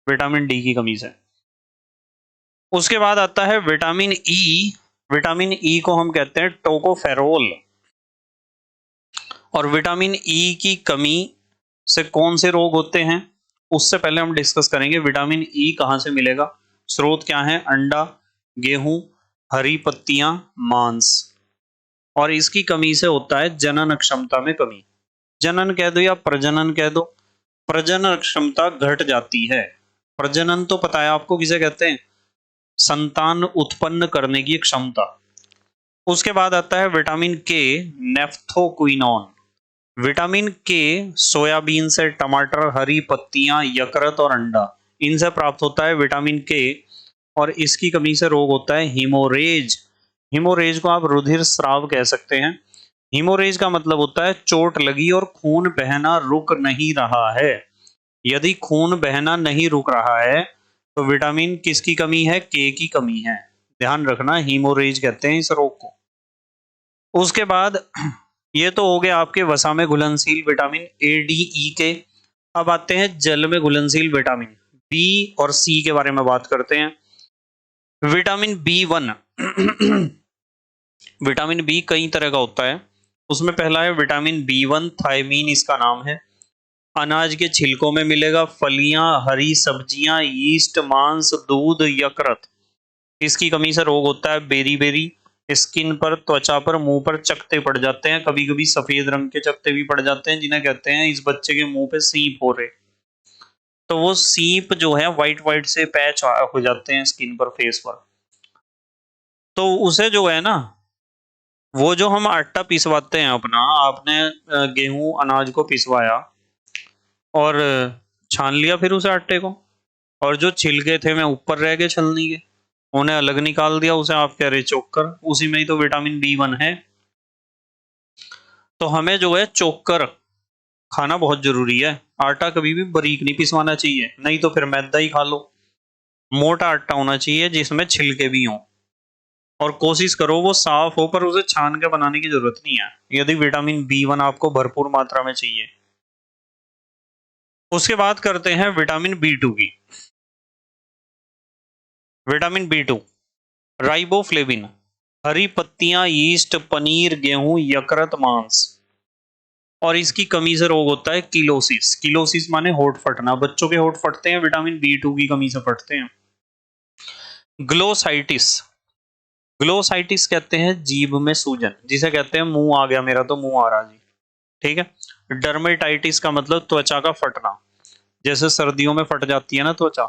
Speaker 1: विटामिन डी की कमी से। उसके बाद आता है विटामिन ई। विटामिन ई को हम कहते हैं टोकोफेरोल। और विटामिन ई की कमी से कौन से रोग होते हैं, उससे पहले हम डिस्कस करेंगे विटामिन ई कहां से मिलेगा। स्रोत क्या है? अंडा, गेहूं, हरी पत्तियां, मांस। और इसकी कमी से होता है जनन क्षमता में कमी। जनन कह दो या प्रजनन कह दो, प्रजनन क्षमता घट जाती है। प्रजनन तो पता है आपको किसे कहते हैं, संतान उत्पन्न करने की क्षमता। उसके बाद आता है विटामिन के, नेफ्थोक्विनोन। विटामिन के सोयाबीन से, टमाटर, हरी पत्तियां, यकृत और अंडा, इनसे प्राप्त होता है विटामिन के। और इसकी कमी से रोग होता है हीमोरेज। हीमोरेज को आप रुधिर स्राव कह सकते हैं। हीमोरेज का मतलब होता है चोट लगी और खून बहना रुक नहीं रहा है। यदि खून बहना नहीं रुक रहा है तो विटामिन किसकी कमी है? के की कमी है। ध्यान रखना, हीमोरेज कहते हैं इस रोग को। उसके बाद ये तो हो गया आपके वसा में घुलनशील विटामिन ए डी ई के। अब आते हैं जल में घुलनशील विटामिन बी और सी के बारे में बात करते हैं। Vitamin B one vitamin B कई तरह का होता है। उसमें पहला है विटामिन बी वन, थायमीन इसका नाम है। अनाज के छिलकों में मिलेगा, फलियां, हरी सब्जियां, यीस्ट, मांस, दूध, यकृत। इसकी कमी से रोग होता है बेरी बेरी। स्किन पर, त्वचा पर, मुंह पर चकत्ते पड़ जाते हैं, कभी कभी सफेद रंग के चकत्ते भी पड़ जाते हैं, जिन्हें कहते हैं इस बच्चे के मुंह पे सीप हो रहे। तो वो सीप जो है व्हाइट व्हाइट से पैच हो जाते हैं स्किन पर, फेस पर। तो उसे जो है ना, वो जो हम आटा पिसवाते हैं अपना, आपने गेहूं अनाज को पिसवाया और छान लिया फिर उसे आटे को, और जो छिलके थे मैं ऊपर रह गए छलनी के, उन्हें अलग निकाल दिया, उसे आप कह रहे चोकर। उसी में ही तो विटामिन बी वन है। तो हमें जो है चोकर खाना बहुत जरूरी है। आटा कभी भी बारीक नहीं पिसवाना चाहिए, नहीं तो फिर मैदा ही खा लो। मोटा आटा होना चाहिए जिसमें छिलके भी हों, और कोशिश करो वो साफ हो, पर उसे छान के बनाने की जरूरत नहीं है यदि विटामिन बी वन आपको भरपूर मात्रा में चाहिए। उसके बाद करते हैं विटामिन बी टू की। विटामिन बी टू, राइबोफ्लेविन, हरी पत्तियां, यीस्ट, पनीर, गेहूं, यकृत, मांस। और इसकी कमी से रोग होता है किलोसिस। किलोसिस माने होठ फटना, बच्चों के होठ फटते हैं विटामिन बी 2 की कमी से फटते हैं। ग्लोसाइटिस, ग्लोसाइटिस कहते हैं जीभ में सूजन, जिसे कहते हैं मुंह आ गया मेरा तो मुंह आ रहा जी, ठीक है। डर्मेटाइटिस का मतलब त्वचा का फटना, जैसे सर्दियों में फट जाती है ना त्वचा,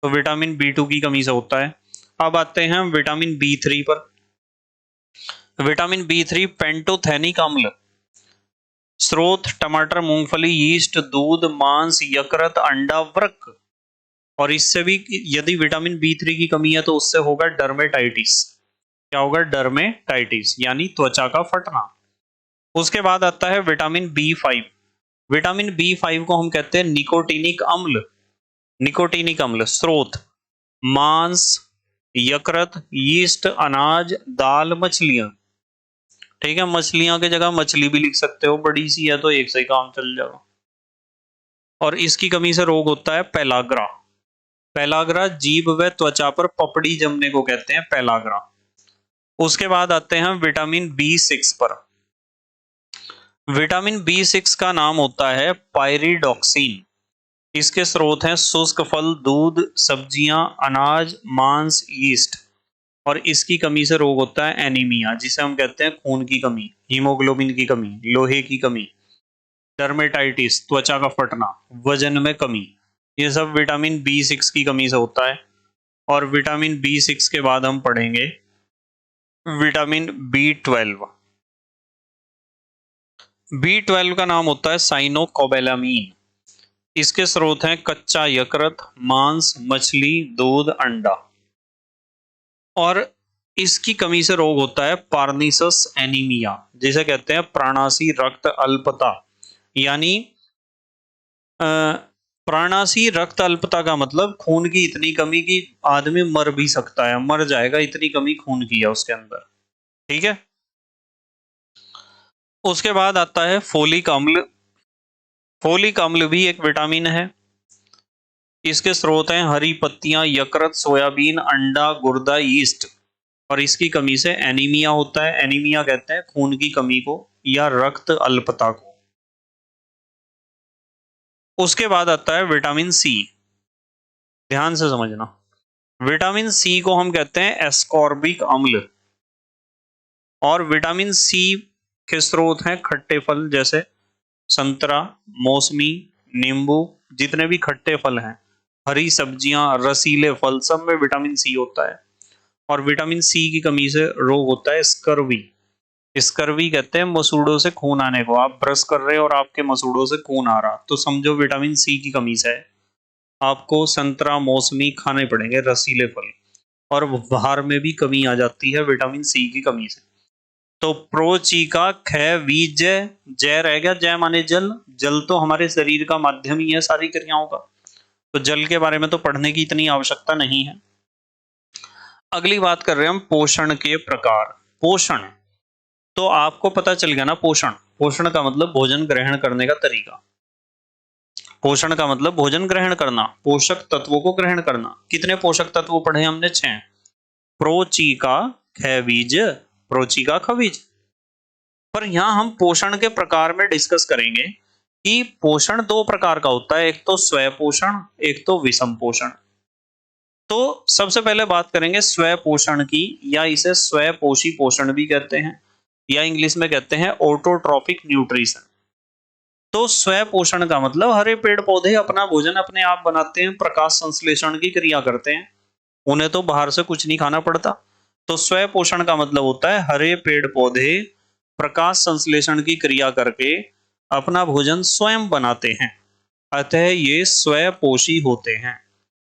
Speaker 1: तो विटामिन बी 2 की कमी से होता है। अब आते हैं विटामिन बी 3 पर। विटामिन बी 3 पेंटोथेनिक अम्ल, स्रोत टमाटर, मूंगफली, यीस्ट, दूध, मांस, यकृत, अंडा, वृक्क। और इससे भी यदि विटामिन बी 3 की कमी है तो उससे होगा डर्मेटाइटिस। क्या होगा? डर्मेटाइटिस यानी त्वचा का फटना। उसके बाद आता है विटामिन बी 5। विटामिन बी 5 को हम कहते हैं निकोटीनिक अम्ल। निकोटीनिक अम्ल, स्रोत मांस, यकृत, यीस्ट, अनाज, दाल, मछलियां। ठीक है, मछलियां की जगह मछली भी लिख सकते हो, बड़ी सी है तो एक से ही काम चल जाएगा। और इसकी कमी से रोग होता है पेलाग्रा। पेलाग्रा जीभ व त्वचा पर पपड़ी जमने को कहते हैं पेलाग्रा। उसके बाद आते हैं विटामिन बी 6 पर। विटामिन बी 6 का नाम होता है पायरिडॉक्सिन। इसके स्रोत हैं शुष्क फल, दूध, सब्जियां, अनाज, मांस, यीस्ट। और इसकी कमी से रोग होता है एनीमिया, जिसे हम कहते हैं खून की कमी, हीमोग्लोबिन की कमी, लोहे की कमी। डर्मेटाइटिस, त्वचा का फटना, वजन में कमी, ये सब विटामिन बी 6 की कमी से होता है। और विटामिन बी 6 के बाद हम पढ़ेंगे विटामिन बी 12। बी 12 का नाम होता है साइनोकोबैलामीन। इसके स्रोत हैं कच्चा यकृत, मांस, मछली, दूध, अंडा। और इसकी कमी से रोग होता है पार्निसस एनीमिया, जिसे कहते हैं प्राणासी रक्त अल्पता। यानी प्राणासी रक्त अल्पता का मतलब खून की इतनी कमी कि आदमी मर भी सकता है, मर जाएगा, इतनी कमी खून की है उसके अंदर। ठीक है। उसके बाद आता है फोलिक अम्ल। फोलिक अम्ल भी एक विटामिन है। इसके स्रोत हैं हरी पत्तियां, यकृत, सोयाबीन, अंडा, गुर्दा, यीस्ट। और इसकी कमी से एनीमिया होता है। एनीमिया कहते हैं खून की कमी को या रक्त अल्पता को। उसके बाद आता है विटामिन सी। ध्यान से समझना, विटामिन सी को हम कहते हैं एस्कॉर्बिक अम्ल। और विटामिन सी के स्रोत हैं खट्टे फल, जैसे संतरा, मौसमी, नींबू, जितने भी खट्टे फल हैं, हरी सब्जियां, रसीले फल, सब में विटामिन सी होता है। और विटामिन सी की कमी से रोग होता है स्कर्वी। स्कर्वी कहते हैं मसूड़ों से खून आने को। आप ब्रश कर रहे हो और आपके मसूड़ों से खून आ रहा, तो समझो विटामिन सी की कमी से है। आपको संतरा, मौसमी खाने पड़ेंगे, रसीले फल। और बाहर में भी कमी आ जाती है विटामिन सी की कमी से। तो प्रो, चीका, ख, वी, जय। जय रह गया, जय माने जल। जल तो हमारे शरीर का माध्यम ही है सारी क्रियाओं का, तो जल के बारे में तो पढ़ने की इतनी आवश्यकता नहीं है। अगली बात कर रहे हैं हम पोषण के प्रकार। पोषण, तो आपको पता चल गया ना पोषण। पोषण का मतलब भोजन ग्रहण करने का तरीका। पोषण का मतलब भोजन ग्रहण करना, पोषक तत्वों को ग्रहण करना। कितने पोषक तत्व पढ़े हमने? 6। प्रोचीका, खैबीज, प्रोचीका, खबीज। पर यहां हम पोषण के प्रकार में डिस्कस करेंगे कि पोषण 2 प्रकार का होता है, एक तो स्वय पोषण, एक तो विषम पोषण। तो सबसे पहले बात करेंगे स्वय पोषण की, या इसे स्वय पोषी पोषण भी कहते हैं, या इंग्लिश में कहते हैं ऑटोट्रॉफिक न्यूट्रिशन। तो स्वय पोषण का मतलब हरे पेड़ पौधे अपना भोजन अपने आप बनाते हैं, प्रकाश संश्लेषण की क्रिया करते हैं, उन्हें तो बाहर से कुछ नहीं खाना पड़ता। तो स्वय पोषण का मतलब होता है हरे पेड़ पौधे प्रकाश संश्लेषण की क्रिया करके अपना भोजन स्वयं बनाते हैं, अतः ये स्वय पोषी होते हैं।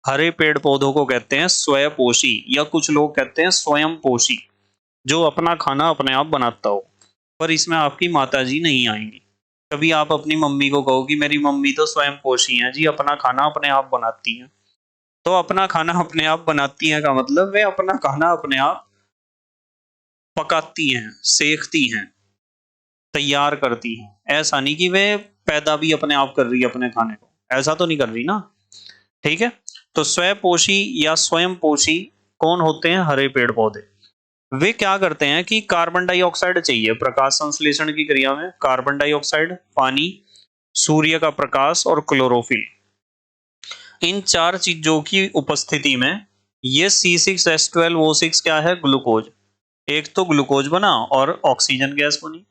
Speaker 1: हरे पेड़ पौधों को कहते हैं स्वय पोषी, या कुछ लोग कहते हैं स्वयं पोषी, जो अपना खाना अपने आप बनाता हो। पर इसमें आपकी माताजी नहीं आएंगी। कभी आप अपनी मम्मी को कहो कि मेरी मम्मी तो स्वयं पोषी हैं जी, अपना खाना अपने आप बनाती हैं, तो अपना खाना अपने आप बनाती हैं का मतलब वे अपना खाना अपने आप पकाती हैं, सेकती हैं, तैयार करती हैं। ऐसा नहीं कि वे पैदा भी अपने आप कर रही है अपने खाने को, ऐसा तो नहीं कर रही ना। ठीक है। तो स्वयं पोषी या स्वयं पोषी कौन होते हैं? हरे पेड़ पौधे। वे क्या करते हैं कि कार्बन डाइऑक्साइड चाहिए प्रकाश संश्लेषण की क्रिया में, कार्बन डाइऑक्साइड, पानी, सूर्य का प्रकाश और क्लोरोफिल। इन चार चीजों की उपस्थिति में ये C6H12O6 क्या है, ग्लूकोज। एक तो ग्लूकोज बना और ऑक्सीजन गैस बनी।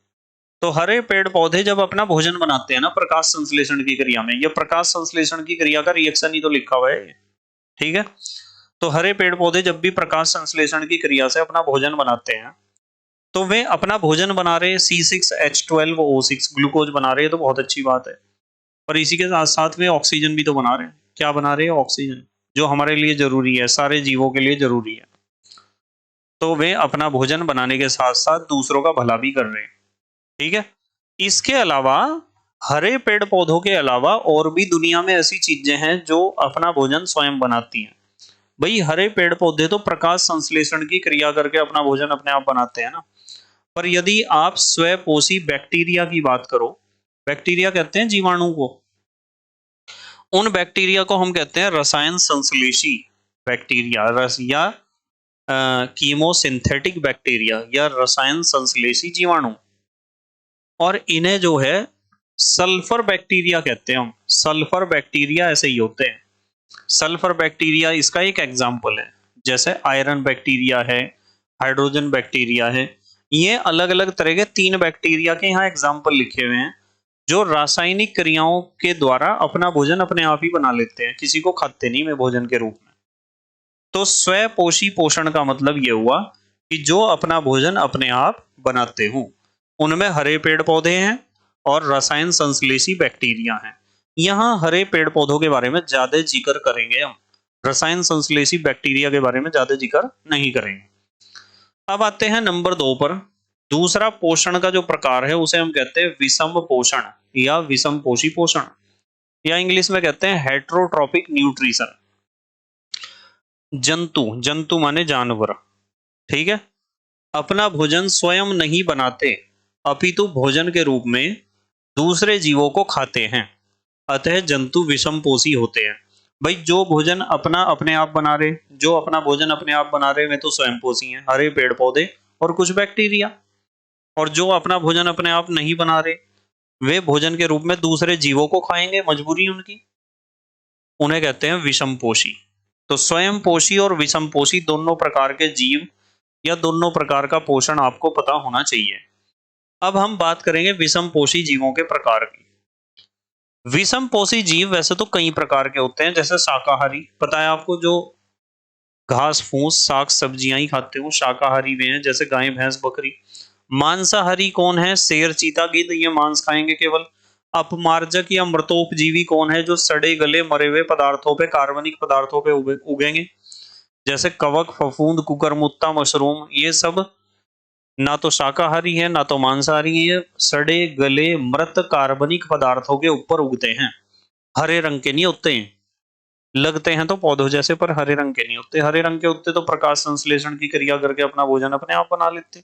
Speaker 1: तो हरे पेड़ पौधे जब अपना भोजन बनाते हैं ना प्रकाश संश्लेषण की क्रिया में, ये प्रकाश संश्लेषण की क्रिया का रिएक्शन ही तो लिखा हुआ है, ठीक है। तो हरे पेड़ पौधे जब भी प्रकाश संश्लेषण की क्रिया से अपना भोजन बनाते हैं तो वे अपना भोजन बना रहे C6H12O6 ग्लूकोज बना रहे हैं, तो बहुत अच्छी बात है। पर इसी के साथ साथ वे ऑक्सीजन भी तो बना रहे हैं। क्या बना रहे हैं, ऑक्सीजन, जो हमारे लिए जरूरी है, सारे जीवों के लिए जरूरी है। तो वे अपना भोजन बनाने के साथ साथ दूसरों का भला भी कर रहे हैं, ठीक है। इसके अलावा हरे पेड़ पौधों के अलावा और भी दुनिया में ऐसी चीजें हैं जो अपना भोजन स्वयं बनाती हैं। भाई हरे पेड़ पौधे तो प्रकाश संश्लेषण की क्रिया करके अपना भोजन अपने आप बनाते हैं ना। पर यदि आप स्वपोषी बैक्टीरिया की बात करो, बैक्टीरिया कहते हैं जीवाणु को, उन बैक्टीरिया को हम कहते हैं रसायन संश्लेषी बैक्टीरिया, रस या कीमोसिंथेटिक बैक्टीरिया या रसायन संश्लेषी जीवाणु। और इन्हें जो है सल्फर बैक्टीरिया कहते हैं हम, सल्फर बैक्टीरिया ऐसे ही होते हैं। सल्फर बैक्टीरिया इसका एक एग्जाम्पल है, जैसे आयरन बैक्टीरिया है, हाइड्रोजन बैक्टीरिया है। ये अलग अलग तरह के 3 बैक्टीरिया के यहाँ एग्जाम्पल लिखे हुए हैं जो रासायनिक क्रियाओं के द्वारा अपना भोजन अपने आप ही बना लेते हैं, किसी को खाते नहीं में भोजन के रूप में। तो स्वपोषी पोषण का मतलब ये हुआ कि जो अपना भोजन अपने आप बनाते हों। उनमें हरे पेड़ पौधे हैं और रसायन संश्लेषी बैक्टीरिया हैं। यहाँ हरे पेड़ पौधों के बारे में ज्यादा जिक्र करेंगे हम, रसायन संश्लेषी बैक्टीरिया के बारे में ज्यादा जिक्र नहीं करेंगे। अब आते हैं नंबर 2 पर। दूसरा पोषण का जो प्रकार है उसे हम कहते हैं विषम पोषण या विषम पोषी पोषण, या इंग्लिश में कहते हैं हेट्रोट्रॉपिक न्यूट्रिशन। जंतु, जंतु माने जानवर, ठीक है, अपना भोजन स्वयं नहीं बनाते अपितु भोजन के रूप में दूसरे जीवों को खाते हैं, अतः जंतु विषम पोषी होते हैं। भाई जो भोजन अपना अपने आप बना रहे, जो अपना भोजन अपने आप बना रहे वे तो स्वयं पोषी हैं, हरे पेड़ पौधे और कुछ बैक्टीरिया। और जो अपना भोजन अपने आप नहीं बना रहे वे भोजन के रूप में दूसरे जीवों को खाएंगे, मजबूरी उनकी, उन्हें कहते हैं विषम पोषी। तो स्वयं पोषी और विषम पोषी दोनों प्रकार के जीव या दोनों प्रकार का पोषण आपको पता होना चाहिए। अब हम बात करेंगे विषम पोषी जीवों के प्रकार की। विषम पोषी जीव वैसे तो कई प्रकार के होते हैं, जैसे शाकाहारी, पता है आपको, जो घास फूस साग सब्जियां ही खाते हो, शाकाहारी वे हैं, जैसे गाय भैंस बकरी। मांसाहारी कौन है, शेर चीता गिद्ध, ये मांस खाएंगे केवल। अपमार्जक या मृतोपजीवी कौन है, जो सड़े गले मरे हुए पदार्थों पे, कार्बनिक पदार्थों पे उगेंगे, जैसे कवक, फफूंद, कुकरमुत्ता, मशरूम। ये सब ना तो शाकाहारी है ना तो मांसाहारी है, सड़े गले मृत कार्बनिक पदार्थों के ऊपर उगते हैं, हरे रंग के नहीं होते हैं, लगते हैं तो पौधों जैसे पर हरे रंग के नहीं होते। हरे रंग के होते तो प्रकाश संश्लेषण की क्रिया करके अपना भोजन अपने आप बना लेते,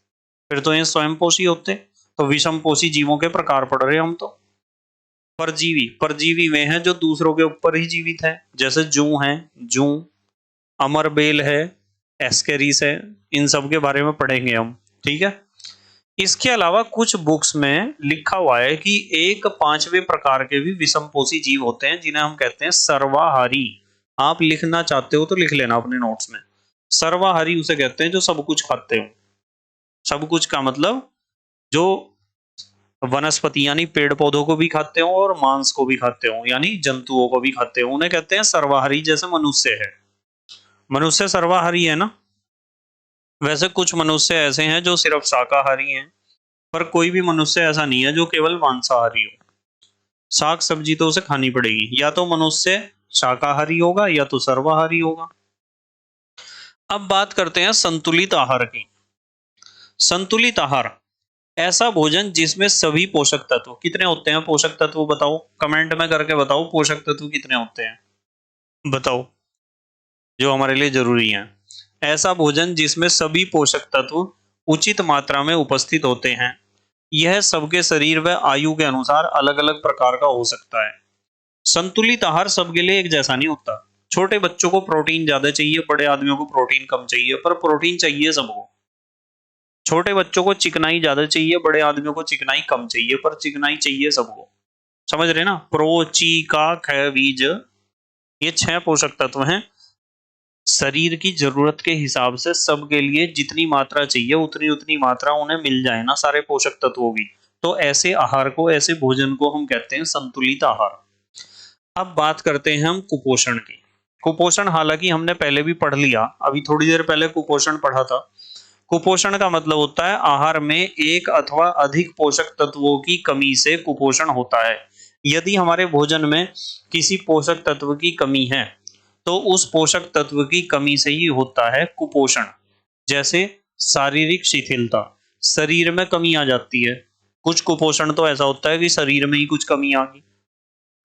Speaker 1: फिर तो ये स्वयं पोषी होते। तो विषम पोषी जीवों के प्रकार पढ़ रहे हम तो। परजीवी, परजीवी वे हैं जो दूसरों के ऊपर ही जीवित है, जैसे जूं है, जूं, अमरबेल है, एस्केरिस है, इन सब के बारे में पढ़ेंगे हम, ठीक है। इसके अलावा कुछ बुक्स में लिखा हुआ है कि एक 5वें प्रकार के भी विषम पोषी जीव होते हैं जिन्हें हम कहते हैं सर्वाहारी। आप लिखना चाहते हो तो लिख लेना अपने नोट्स में। सर्वाहारी उसे कहते हैं जो सब कुछ खाते हो। सब कुछ का मतलब जो वनस्पति यानी पेड़ पौधों को भी खाते हो और मांस को भी खाते हो, यानी जंतुओं को भी खाते हो, उन्हें कहते हैं सर्वाहारी। जैसे मनुष्य है, मनुष्य सर्वाहारी है ना। वैसे कुछ मनुष्य ऐसे हैं जो सिर्फ शाकाहारी हैं, पर कोई भी मनुष्य ऐसा नहीं है जो केवल मांसाहारी हो। साग सब्जी तो उसे खानी पड़ेगी, या तो मनुष्य शाकाहारी होगा या तो सर्वाहारी होगा। अब बात करते हैं संतुलित आहार की। संतुलित आहार ऐसा भोजन जिसमें सभी पोषक तत्व, कितने होते हैं पोषक तत्व बताओ, कमेंट में करके बताओ पोषक तत्व कितने होते हैं, बताओ जो हमारे लिए जरूरी है। ऐसा भोजन जिसमें सभी पोषक तत्व उचित मात्रा में उपस्थित होते हैं। यह सबके शरीर व आयु के अनुसार अलग अलग प्रकार का हो सकता है। संतुलित आहार सबके लिए एक जैसा नहीं होता। छोटे बच्चों को प्रोटीन ज्यादा चाहिए, बड़े आदमियों को प्रोटीन कम चाहिए, पर प्रोटीन चाहिए सबको। छोटे बच्चों को चिकनाई ज्यादा चाहिए, बड़े आदमियों को चिकनाई कम चाहिए, पर चिकनाई चाहिए सबको। समझ रहे ना? प्रो, ची, का, ख, बीज, ये 6 पोषक तत्व हैं। शरीर की जरूरत के हिसाब से सबके लिए जितनी मात्रा चाहिए उतनी उतनी मात्रा उन्हें मिल जाए ना, सारे पोषक तत्वों की। तो ऐसे आहार को, ऐसे भोजन को हम कहते हैं संतुलित आहार। अब बात करते हैं हम कुपोषण की। कुपोषण हालांकि हमने पहले भी पढ़ लिया, अभी थोड़ी देर पहले कुपोषण पढ़ा था। कुपोषण का मतलब होता है आहार में एक अथवा अधिक पोषक तत्वों की कमी से कुपोषण होता है। यदि हमारे भोजन में किसी पोषक तत्व की कमी है तो उस पोषक तत्व की कमी से ही होता है कुपोषण। जैसे शारीरिक शिथिलता, शरीर में कमी आ जाती है। कुछ कुपोषण तो ऐसा होता है कि शरीर में ही कुछ कमी आ गई,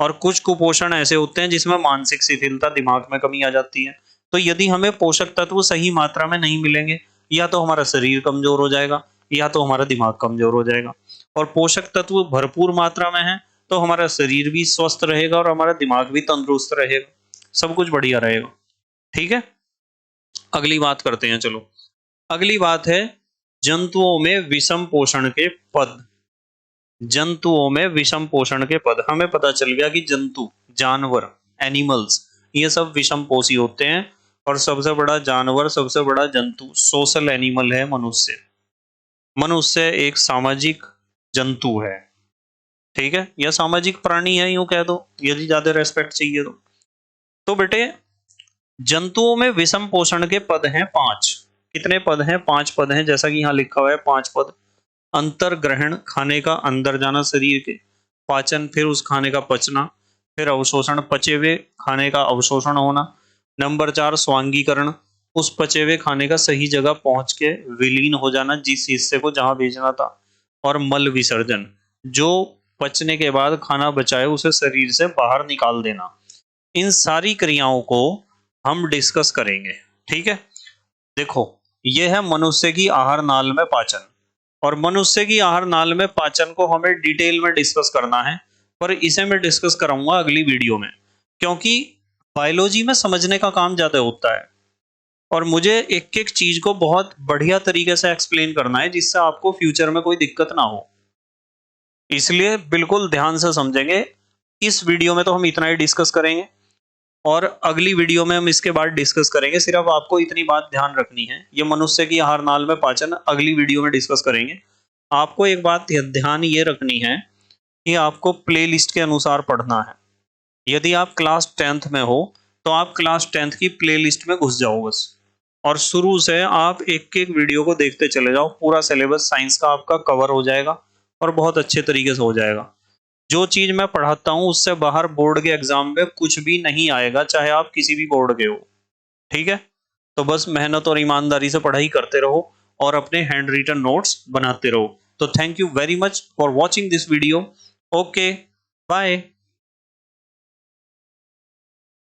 Speaker 1: और कुछ कुपोषण ऐसे होते हैं जिसमें मानसिक शिथिलता, दिमाग में कमी आ जाती है। तो यदि हमें पोषक तत्व सही मात्रा में नहीं मिलेंगे, या तो हमारा शरीर कमजोर हो जाएगा या तो हमारा दिमाग कमजोर हो जाएगा। और पोषक तत्व भरपूर मात्रा में है तो हमारा शरीर भी स्वस्थ रहेगा और हमारा दिमाग भी तंदुरुस्त रहेगा, सब कुछ बढ़िया रहेगा। ठीक है, अगली बात करते हैं। चलो, अगली बात है जंतुओं में विषम पोषण के पद। जंतुओं में विषम पोषण के पद। हमें पता चल गया कि जंतु, जानवर, एनिमल्स, ये सब विषम पोषी होते हैं। और सबसे बड़ा जानवर, सबसे बड़ा जंतु, सोशल एनिमल है मनुष्य। मनुष्य एक सामाजिक जंतु है। ठीक है, यह सामाजिक प्राणी है, यूं कह दो, यदि ज्यादा रेस्पेक्ट चाहिए तो बेटे जंतुओं में विषम पोषण के पद हैं 5। कितने पद हैं? 5 पद हैं, जैसा कि यहाँ लिखा हुआ है 5 पद। अंतर ग्रहण, खाने का अंदर जाना शरीर के। पाचन, फिर उस खाने का पचना। फिर अवशोषण, पचे हुए खाने का अवशोषण होना। नंबर 4 स्वांगीकरण, उस पचे हुए खाने का सही जगह पहुंच के विलीन हो जाना, जिस हिस्से को जहां भेजना था। और मल विसर्जन, जो पचने के बाद खाना बचाए उसे शरीर से बाहर निकाल देना। इन सारी क्रियाओं को हम डिस्कस करेंगे। ठीक है, देखो यह है मनुष्य की आहार नाल में पाचन। और मनुष्य की आहार नाल में पाचन को हमें डिटेल में डिस्कस करना है, पर इसे मैं डिस्कस कराऊंगा अगली वीडियो में, क्योंकि बायोलॉजी में समझने का काम ज्यादा होता है और मुझे एक एक चीज को बहुत बढ़िया तरीके से एक्सप्लेन करना है जिससे आपको फ्यूचर में कोई दिक्कत ना हो। इसलिए बिल्कुल ध्यान से समझेंगे। इस वीडियो में तो हम इतना ही डिस्कस करेंगे और अगली वीडियो में हम इसके बाद डिस्कस करेंगे। सिर्फ आपको इतनी बात ध्यान रखनी है, ये मनुष्य की आहार नाल में पाचन अगली वीडियो में डिस्कस करेंगे। आपको एक बात ध्यान ये रखनी है कि आपको प्लेलिस्ट के अनुसार पढ़ना है। यदि आप क्लास 10th में हो तो आप क्लास 10th की प्लेलिस्ट में घुस जाओ बस, और शुरू से आप एक एक वीडियो को देखते चले जाओ। पूरा सिलेबस साइंस का आपका कवर हो जाएगा और बहुत अच्छे तरीके से हो जाएगा। जो चीज मैं पढ़ाता हूं उससे बाहर बोर्ड के एग्जाम में कुछ भी नहीं आएगा, चाहे आप किसी भी बोर्ड के हो। ठीक है, तो बस मेहनत और ईमानदारी से पढ़ाई करते रहो और अपने हैंड रिटन नोट्स बनाते रहो। तो thank you very much for watching this video. Okay, bye.